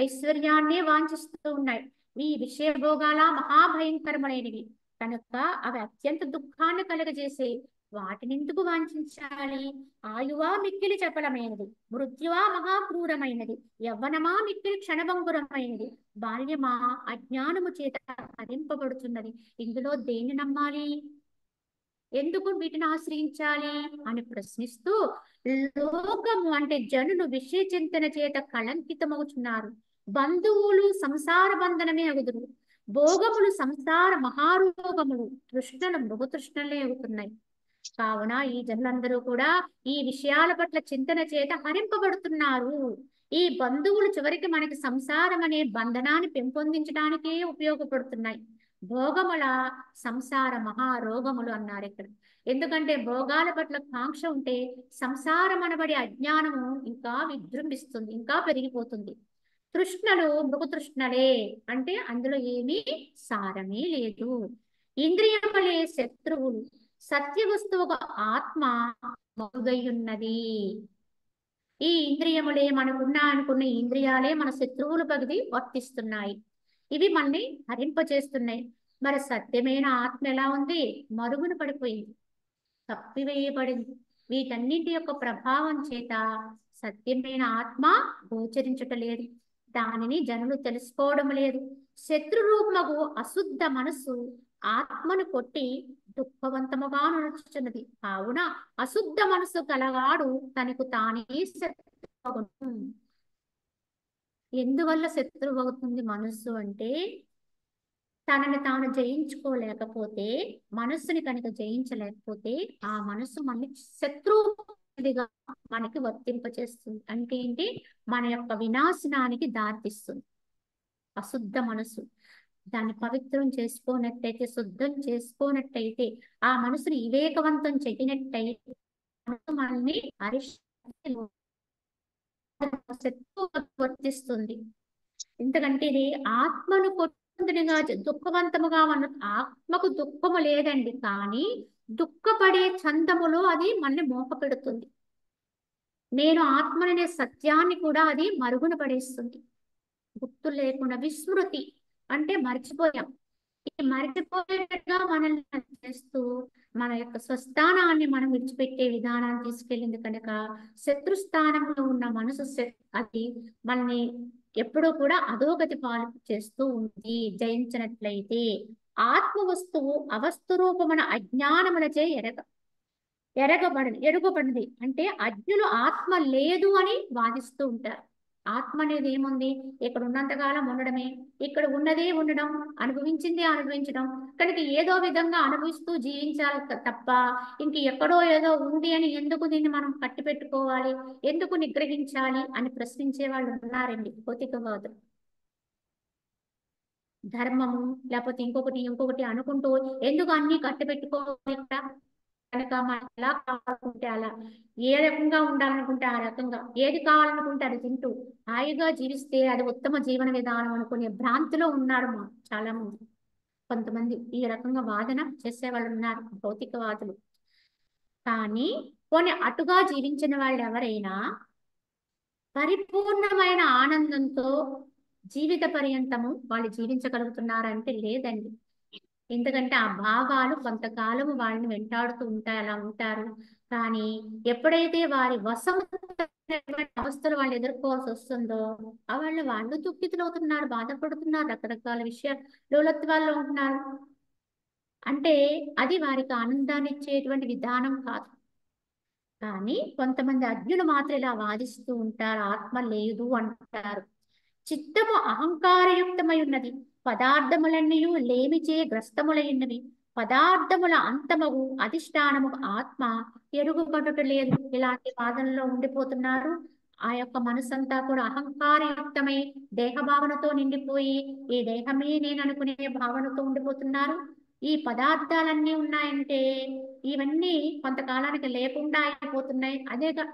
ఐశ్వర్యాన్నే వాంఛిస్తూ ఉన్నాయి. ఈ విషయ భోగాల మహాభయంకరములైనవి కనుక అవి అత్యంత దుఃఖాన్ని కలగజేసే. వాటిని ఎందుకు వాంఛించాలి? ఆయువా మిక్కిలి చపలమైనది, మృత్యువా మహాక్రూరమైనది, యవ్వనమా మిక్కిలి క్షణభంగురమైనది, బాల్యమా అజ్ఞానము చేత హరింపబడుతున్నది. ఇందులో దేన్ని నమ్మాలి? ఎందుకు వీటిని ఆశ్రయించాలి అని ప్రశ్నిస్తూ, లోకము అంటే జనులు విషయ చింతన చేత కళంకితమవుతున్నారు. బంధువులు సంసార బంధనమే అగుదురు. భోగములు సంసార మహారోగములు, తృష్ణలు మృగతృష్ణలే అవుతున్నాయి. కావున ఈ జనులందరూ కూడా ఈ విషయాల పట్ల చింతన చేత హరింపబడుతున్నారు. ఈ బంధువులు చివరికి మనకి సంసారం అనే బంధనాన్ని పెంపొందించడానికే ఉపయోగపడుతున్నాయి. భోగముల సంసార మహారోగములు అన్నారు ఇక్కడ. ఎందుకంటే భోగాల పట్ల కాంక్ష ఉంటే సంసారం అనబడే అజ్ఞానము ఇంకా విజృంభిస్తుంది, ఇంకా పెరిగిపోతుంది. తృష్ణలు మృగతృష్ణలే, అంటే అందులో ఏమీ సారమే లేదు. ఇంద్రియములే శత్రువులు, సత్య వస్తువుగా ఆత్మ మరుగయ్యున్నది. ఈ ఇంద్రియములే అనుకున్న ఇంద్రియాలే మన శత్రువులు పగిది వర్తిస్తున్నాయి. ఇవి మనల్ని హరింపచేస్తున్నాయి. మరి సత్యమైన ఆత్మ ఎలా ఉంది? మరుగున పడిపోయింది, తప్పివేయబడింది. వీటన్నింటి యొక్క ప్రభావం చేత సత్యమైన ఆత్మ గోచరించటలేదు. దానిని జనులు తెలుసుకోవడం లేదు. శత్రురూపమగు అశుద్ధ మనస్సు ఆత్మను కొట్టి దుఃఖవంతముగా నడుచుచున్నది. కావున అశుద్ధ మనస్సు కలవాడు తనకు తానే శత్రువు. ఎందువల్ల శత్రువు అవుతుంది మనస్సు అంటే, తనని తాను జయించుకోలేకపోతే, మనస్సుని కనుక జయించలేకపోతే ఆ మనస్సు మనని శత్రువుగా మనకి వర్తింపచేస్తుంది. అంటే ఏంటి? మన యొక్క వినాశనానికి దారితీస్తుంది. అశుద్ధ మనస్సు దాన్ని పవిత్రం చేసుకోనట్టయితే, శుద్ధం చేసుకోనట్టయితే, ఆ మనసుని వివేకవంతం చెయ్యినట్టయితే మనల్ని వర్తిస్తుంది. ఎందుకంటే ఇది ఆత్మను కొట్టుగా దుఃఖవంతముగా ఉన్న ఆత్మకు దుఃఖము లేదండి, కానీ దుఃఖపడే చందములో అది మనల్ని మోపపెడుతుంది. నేను ఆత్మననే సత్యాన్ని కూడా అది మరుగున పడేస్తుంది. గుర్తు లేకుండా విస్మృతి అంటే మర్చిపోయాం. ఈ మర్చిపోయేటట్టుగా మనల్ని చేస్తూ మన యొక్క స్వస్థానాన్ని మనం విడిచిపెట్టే విధానాన్ని తీసుకెళ్ళింది కనుక శత్రుస్థానంలో ఉన్న మనసు అది మనల్ని ఎప్పుడూ కూడా అధోగతి పాలు చేస్తూ ఉంది. జయించినట్లయితే ఆత్మ వస్తువు అవస్తు రూపమైన అజ్ఞానములచే ఎరుగబడింది. అంటే అజ్ఞులు ఆత్మ లేదు అని వాదిస్తూ ఉంటారు. ఆత్మ అనేది ఏముంది? ఇక్కడ ఉన్నంతకాలం ఉండడమే, ఇక్కడ ఉన్నదే ఉండడం, అనుభవించిందే అనుభవించడం. కనుక ఏదో విధంగా అనుభవిస్తూ జీవించాలి తప్ప ఇంక ఎక్కడో ఏదో ఉంది అని ఎందుకు దీన్ని మనం కట్టి పెట్టుకోవాలి, ఎందుకు నిగ్రహించాలి అని ప్రశ్నించే వాళ్ళు ఉన్నారండి భౌతికవాదులు. ధర్మము లేకపోతే ఇంకొకటి అనుకుంటూ ఎందుకు అన్ని కట్టి పెట్టుకోవాలి కనుక మనం ఎలా కావాలనుకుంటే అలా, ఏ రకంగా ఉండాలనుకుంటే ఆ రకంగా, ఏది కావాలనుకుంటే అది తింటూ హాయిగా జీవిస్తే అది ఉత్తమ జీవన విధానం అనుకునే భ్రాంతిలో ఉన్నారు చాలా మంది. కొంతమంది ఈ రకంగా వాదన చేసేవాళ్ళు ఉన్నారు భౌతికవాదులు. కానీ కొన్ని అటుగా జీవించిన వాళ్ళు ఎవరైనా పరిపూర్ణమైన ఆనందంతో జీవిత పర్యంతము వాళ్ళు జీవించగలుగుతున్నారంటే లేదండి. ఎందుకంటే ఆ భావాలు కొంతకాలం వాళ్ళని వెంటాడుతూ ఉంటాయి, అలా ఉంటారు. కానీ ఎప్పుడైతే వారి అవస్థలు వాళ్ళు ఎదుర్కోవాల్సి వస్తుందో వాళ్ళు దుఃఖితులు అవుతున్నారు, బాధపడుతున్నారు, రకరకాల విషయాలు లోలత్వాల్లో ఉంటున్నారు. అంటే అది వారికి ఆనందాన్ని ఇచ్చేటువంటి విధానం కాదు. కానీ కొంతమంది అజ్ఞులు మాత్రం ఇలా వాదిస్తూ ఉంటారు, ఆత్మ లేదు అంటారు. చిత్తము అహంకారయుక్తమై ఉన్నది, పదార్థములన్నీ లేమిచే గ్రస్తములైనవి, పదార్థముల అంతమగు అధిష్టానము ఆత్మ ఎరుగుబడుట లేదు. ఇలాంటి వాదనలో ఉండిపోతున్నారు. ఆ యొక్క మనసంతా కూడా అహంకారయుక్తమై దేహభావనతో నిండిపోయి ఈ దేహమే నేను అనుకునే భావనతో ఉండిపోతున్నారు. ఈ పదార్థాలన్నీ ఉన్నాయంటే ఇవన్నీ కొంతకాలానికి లేకుండా అయిపోతున్నాయి.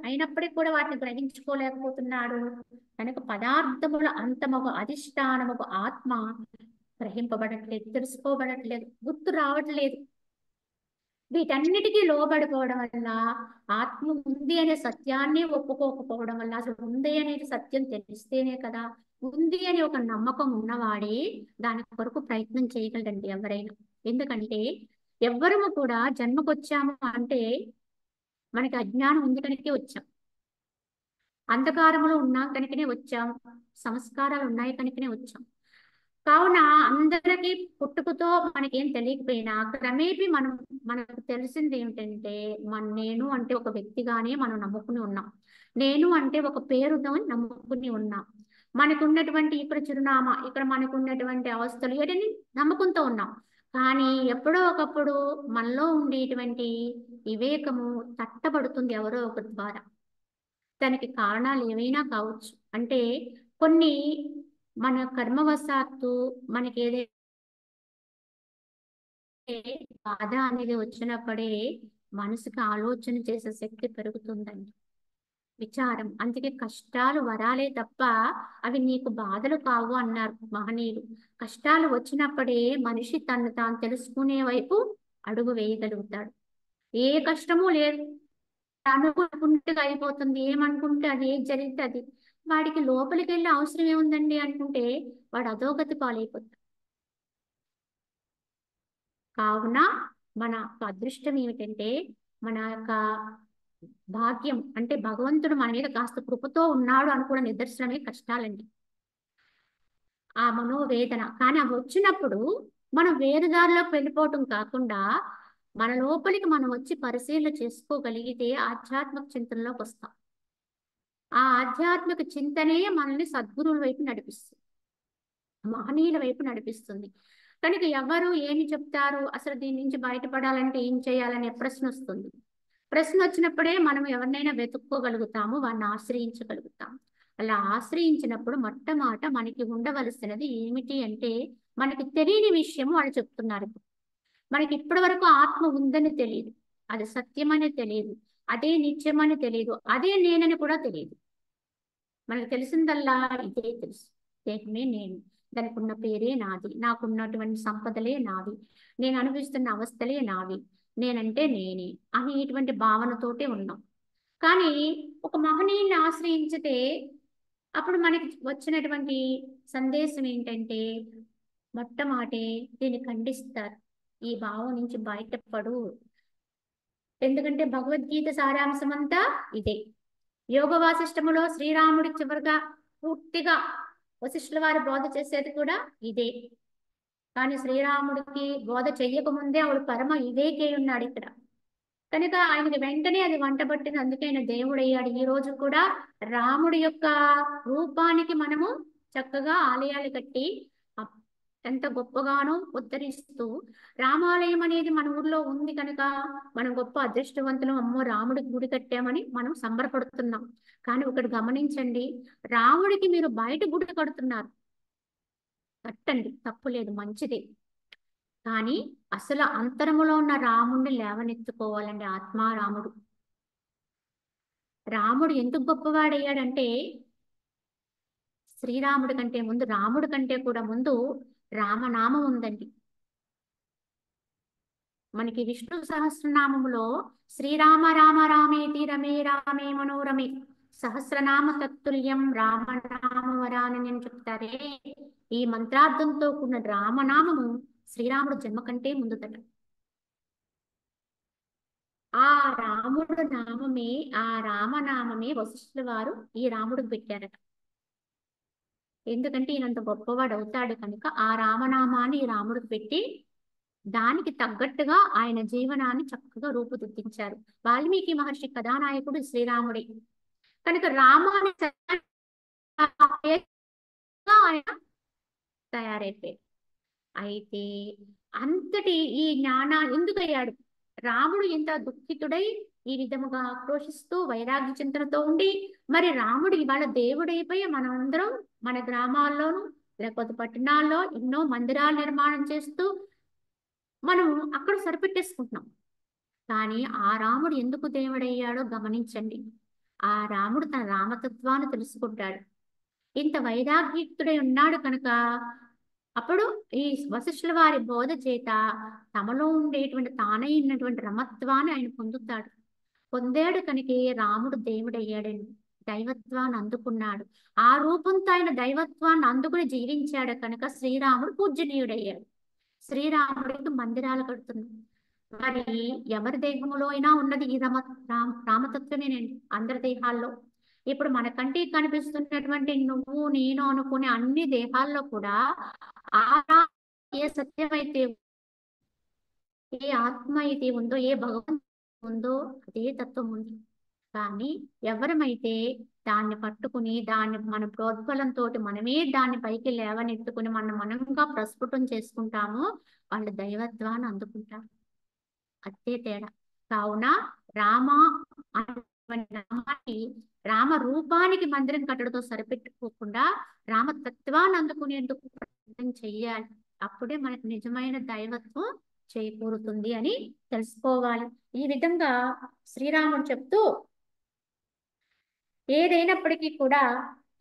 అయినప్పటికీ కూడా వాటిని గ్రహించుకోలేకపోతున్నాడు. కనుక పదార్థముల అంతమగు అధిష్టానముకు ఆత్మ గ్రహింపబడట్లేదు, తెలుసుకోబడట్లేదు, గుర్తు రావట్లేదు. వీటన్నిటికీ లోబడిపోవడం వల్ల ఆత్మ ఉంది అనే సత్యాన్ని ఒప్పుకోకపోవడం వల్ల, అసలు ఉంది అనేది సత్యం తెలిస్తేనే కదా, ఉంది అని ఒక నమ్మకం ఉన్నవాడే దాని కొరకు ప్రయత్నం చేయగలడండి ఎవరైనా. ఎందుకంటే ఎవ్వరము కూడా జన్మకొచ్చాము అంటే మనకి అజ్ఞానం ఉంది కనుకే వచ్చాం, అంధకారములో ఉన్నాం కనుకనే వచ్చాం, సంస్కారాలు ఉన్నాయి కనుకనే వచ్చాం. కావున అందరికీ పుట్టుకతో మనకేం తెలియకపోయినా క్రమేపీ మనకు తెలిసింది ఏమిటంటే నేను అంటే ఒక వ్యక్తిగానే మనం నమ్ముకుని ఉన్నాం. నేను అంటే ఒక పేరుతో నమ్ముకుని ఉన్నాం. మనకున్నటువంటి ఇక్కడ చిరునామా, ఇక్కడ మనకున్నటువంటి అవస్థలు వీటిని నమ్మకంతో ఉన్నాం. కానీ ఎప్పుడో ఒకప్పుడు మనలో ఉండేటువంటి వివేకము తట్టబడుతుంది ఎవరో ఒకరి ద్వారా. దానికి కారణాలు ఏమైనా కావచ్చు. అంటే కొన్ని మన కర్మవశాత్తు మనకి ఏదైతే బాధ అనేది వచ్చినప్పుడే మనసుకి ఆలోచన చేసే శక్తి పెరుగుతుందండి, విచారం. అందుకే కష్టాలు వరాలే తప్ప అవి నీకు బాధలు కావు అన్నారు మహనీయులు. కష్టాలు వచ్చినప్పుడే మనిషి తను తాను తెలుసుకునే వైపు అడుగు వేయగలుగుతాడు. ఏ కష్టము లేదు, అనుకుంటే అయిపోతుంది, ఏమనుకుంటే అది ఏది జరిగితే అది. వాడికి లోపలికి వెళ్ళే అవసరం ఏముందండి అనుకుంటే వాడు అధోగతి పాలైపోతాడు. కావున మన అదృష్టం ఏమిటంటే మన యొక్క భాగ్యం అంటే భగవంతుడు మన మీద కాస్త కృపతో ఉన్నాడు అని కూడా నిదర్శనమే కష్టాలండి, ఆ మనోవేదన. కానీ అవి వచ్చినప్పుడు మనం వేరే దారిలోకి వెళ్ళిపోవటం కాకుండా మన లోపలికి మనం వచ్చి పరిశీలన చేసుకోగలిగితే ఆధ్యాత్మిక చింతనలోకి వస్తాం. ఆ ఆధ్యాత్మిక చింతనే మనల్ని సద్గురువుల వైపు నడిపిస్తుంది, మహనీయుల వైపు నడిపిస్తుంది. కనుక ఎవరు ఏమి చెప్తారు, అసలు దీని నుంచి బయటపడాలంటే ఏం చేయాలనే ప్రశ్న వస్తుంది. ప్రశ్న వచ్చినప్పుడే మనం ఎవరినైనా వెతుక్కోగలుగుతాము, వారిని ఆశ్రయించగలుగుతాం. అలా ఆశ్రయించినప్పుడు మొట్టమొదట మనకి ఉండవలసినది ఏమిటి అంటే మనకి తెలియని విషయం వాళ్ళు చెప్తున్నారు. మనకి ఇప్పటి వరకు ఆత్మ ఉందని తెలియదు, అది సత్యమని తెలియదు, అదే నిత్యమని తెలియదు, అదే నేనని కూడా తెలియదు. మనకు తెలిసిందల్లా ఇదే తెలుసు, దేహమే నేను, దానికి ఉన్న పేరే నాది, నాకున్నటువంటి సంపదలే నావి, నేను అనుభవిస్తున్న అవస్థలే నావి, నేనంటే నేనే అనేటువంటి భావనతోటే ఉన్నాం. కానీ ఒక మహనీయుని ఆశ్రయించితే అప్పుడు మనకి వచ్చినటువంటి సందేశం ఏంటంటే మొట్టమొదటే దీన్ని ఖండిస్తారు, ఈ భావం నుంచి బయటపడు. ఎందుకంటే భగవద్గీత సారాంశం అంతా ఇదే. యోగ వాసిష్టములో శ్రీరాముడి చివరిగా పూర్తిగా వశిష్ఠుల వారు బోధ చేసేది కూడా ఇదే. కానీ శ్రీరాముడికి బోధ చెయ్యకముందే ఆవిడ పరమ వివేకి ఉన్నాడు ఇక్కడ. కనుక ఆయనకి వెంటనే అది వంటబట్టింది, అందుకే ఆయన దేవుడయ్యాడు. ఈ రోజు కూడా రాముడి యొక్క రూపానికి మనము చక్కగా ఆలయాలు కట్టి ఎంత గొప్పగానో ఉద్ధరిస్తూ, రామాలయం అనేది మన ఊర్లో ఉంది కనుక మనం గొప్ప అదృష్టవంతులం, అమ్మో రాముడికి గుడి కట్టామని మనం సంబరపడుతున్నాం. కానీ ఒకటి గమనించండి, రాముడికి మీరు బయట గుడి కడుతున్నారు, కట్టండి, తప్పులేదు, మంచిదే. కానీ అసలు అంతరములో ఉన్న రాముడిని లేవనెత్తుకోవాలండి. ఆత్మారాముడు రాముడు ఎందుకు గొప్పవాడయ్యాడంటే శ్రీరాముడి కంటే ముందు, రాముడి కంటే కూడా ముందు రామనామం ఉందండి. మనకి విష్ణు సహస్రనామములో శ్రీరామ రామ రామేతి రమే రామే మనోరమే సహస్రనామ తత్తుల్యం రామనామ వరానని అని చెప్తారే, ఈ మంత్రార్థంతో కూడిన రామనామము శ్రీరాముడు జన్మ కంటే ముందుదట. ఆ రాముడు నామమే, ఆ రామనామమే వశిష్ఠుల వారు ఈ రాముడికి పెట్టారట. ఎందుకంటే ఈయనంత గొప్పవాడు అవుతాడు కనుక ఆ రామనామాన్ని ఈ రాముడికి పెట్టి దానికి తగ్గట్టుగా ఆయన జీవనాన్ని చక్కగా రూపుదిద్దించారు. వాల్మీకి మహర్షి కథానాయకుడు శ్రీరాముడే కనుక రామాని ఆయన తయారైపోయారు. అయితే అంతటి ఈ జ్ఞాన ఎందుకయ్యాడు రాముడు ఇంత దుఃఖితుడై ఈ విధముగా ఆక్రోశిస్తూ వైరాగ్య చింతనతో ఉండి మరి రాముడు ఇవాళ దేవుడైపోయి మనందరం మన గ్రామాల్లోనూ లేకపోతే పట్టణాల్లో ఎన్నో మందిరాలు నిర్మాణం చేస్తూ మనం అక్కడ సరిపెట్టేసుకుంటున్నాం. కానీ ఆ రాముడు ఎందుకు దేవుడయ్యాడో గమనించండి. ఆ రాముడు తన రామతత్వాన్ని తెలుసుకుంటాడు. ఇంత వైరాగ్యుక్తుడై ఉన్నాడు కనుక అప్పుడు ఈ వశిష్ఠుల వారి బోధ చేత తమలో ఉండేటువంటి తానై ఉన్నటువంటి రమత్వాన్ని ఆయన పొందుతాడు. పొందాడు కనుకే రాముడు దేవుడయ్యాడని దైవత్వాన్ని అందుకున్నాడు. ఆ రూపంతో ఆయన దైవత్వాన్ని అందుకుని జీవించాడు కనుక శ్రీరాముడు పూజనీయుడయ్యాడు. శ్రీరాముడికి మందిరాలు కడుతున్నాడు. మరి ఎవరి దేహంలో అయినా ఉన్నది ఈ రామతత్వమేనండి. అందరి దేహాల్లో ఇప్పుడు మన కంటికి కనిపిస్తున్నటువంటి నువ్వు నేను అనుకునే అన్ని దేహాల్లో కూడా ఆ ఏ సత్యమైతే ఏ ఆత్మ అయితే ఉందో ఏ భగవంతుడు ఉందో అదే తత్వం ఉంది. కానీ ఎవరమైతే దాన్ని పట్టుకుని దాన్ని మన ప్రోద్బలంతో మనమే దాన్ని పైకి లేవనెత్తుకుని మనంగా ప్రస్ఫుటం చేసుకుంటామో వాళ్ళు దైవత్వాన్ని అందుకుంటారు. అదే తేడా. కావున రామ నామాన్ని రామ రూపానికి మందిరం కట్టడంతో సరిపెట్టుకోకుండా రామతత్వాన్ని అందుకునేందుకు ప్రయత్నం చెయ్యాలి. అప్పుడే మనకు నిజమైన దైవత్వం చేకూరుతుంది అని తెలుసుకోవాలి. ఈ విధంగా శ్రీరాముడు చెప్తూ ఏదైనప్పటికీ కూడా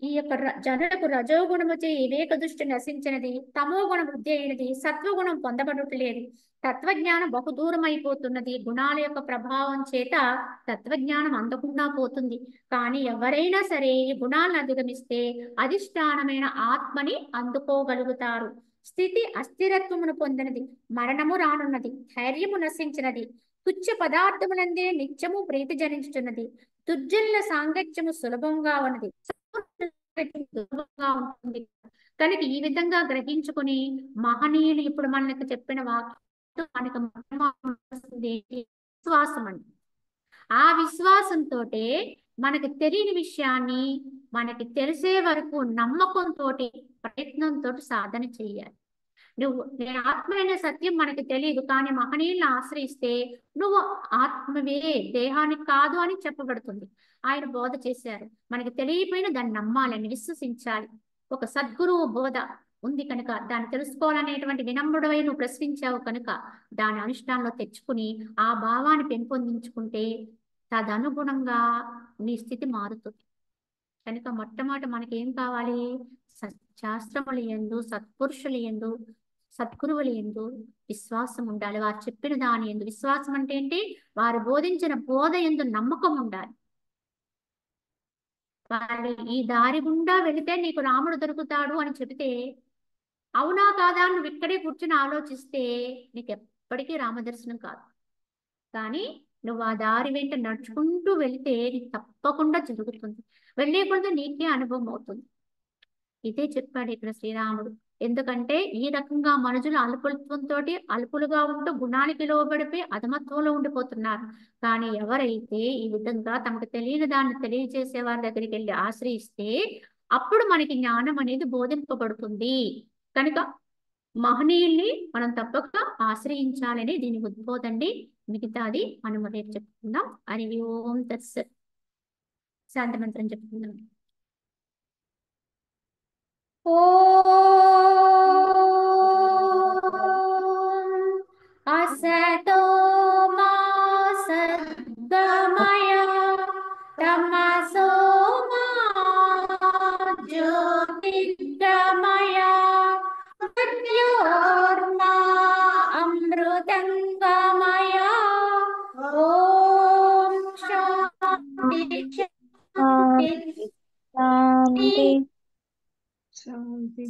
ఈ యొక్క జనులకు రజోగుణముచే వివేక దృష్టి నశించినది, తమో గుణం వృద్ధి అయినది, సత్వగుణం పొందబడట్లేదు. తత్వజ్ఞానం బహుదూరం అయిపోతున్నది. గుణాల యొక్క ప్రభావం చేత తత్వజ్ఞానం అందకుండా పోతుంది. కానీ ఎవరైనా సరే ఈ గుణాలను అధిగమిస్తే అధిష్టానమైన ఆత్మని అందుకోగలుగుతారు. స్థితి అస్థిరత్వమును పొందినది, మరణము రానున్నది, ధైర్యము నశించినది, తుచ్చ పదార్థములందే నిత్యము ప్రీతి జనించుతున్నది, దుర్జనుల సాంగత్యము సులభంగా ఉన్నది, సులభంగా ఉంటుంది. కనుక ఈ విధంగా గ్రహించుకుని మహనీయులు ఇప్పుడు మనకు చెప్పిన వాక్యం మనకు విశ్వాసం అండి. ఆ విశ్వాసంతో మనకి తెలియని విషయాన్ని మనకి తెలిసే వరకు నమ్మకంతో ప్రయత్నంతో సాధన చెయ్యాలి. నేను ఆత్మైన సత్యం మనకి తెలియదు, కానీ మహనీయులను ఆశ్రయిస్తే నువ్వు ఆత్మవే దేహానికి కాదు అని చెప్పబడుతుంది. ఆయన బోధ చేశారు. మనకి తెలియపోయినా దాన్ని నమ్మాలని విశ్వసించాలి. ఒక సద్గురువు బోధ ఉంది కనుక దాన్ని తెలుసుకోవాలనేటువంటి వినమ్రుడవై నువ్వు ప్రశ్నించావు కనుక దాని అనుష్ఠానంలో తెచ్చుకుని ఆ భావాన్ని పెంపొందించుకుంటే తదనుగుణంగా నీ స్థితి మారుతుంది. కనుక మొట్టమొదటి మనకేం కావాలి? శాస్త్రములు యందు సత్పురుషులు యందు సద్గురువులు యందు విశ్వాసం ఉండాలి. వారు చెప్పిన దాని యందు విశ్వాసం అంటే ఏంటి? వారు బోధించిన బోధ యందు నమ్మకం ఉండాలి. వారు ఈ దారి గుండా వెళితే నీకు రాముడు దొరుకుతాడు అని చెబితే అవునా కాదా నువ్వు ఇక్కడే కూర్చుని ఆలోచిస్తే నీకు ఎప్పటికీ రామదర్శనం కాదు. కానీ నువ్వు ఆ దారి వెంట నడుచుకుంటూ వెళితే నీకు తప్పకుండా జరుగుతుంది. వెళ్ళే కొద్ది నీకే అనుభవం అవుతుంది. ఇదే చెప్పాడు ఇక్కడ శ్రీరాముడు. ఎందుకంటే ఈ రకంగా మనుషులు అల్పులత్వంతో అల్పులుగా ఉంటూ గుణానికి లోబడిపోయి అధమత్వంలో ఉండిపోతున్నారు. కానీ ఎవరైతే ఈ విధంగా తమకు తెలియని దాన్ని తెలియజేసే వారి దగ్గరికి వెళ్ళి ఆశ్రయిస్తే అప్పుడు మనకి జ్ఞానం అనేది బోధింపబడుతుంది. కనుక మహనీయుల్ని మనం తప్పక ఆశ్రయించాలని దీని ఉద్బోధండి. మిగతాది మనం రేపు చెప్పుకుందాం. హరి ఓం తత్సత్. శాంతి మంత్రం చెప్పుకుందాం. असतो मा सद्गमय तमसो मा ज्योतिर्गमय मृत्योर्मा अमृतंगमय। ओम शांति शांति शांति।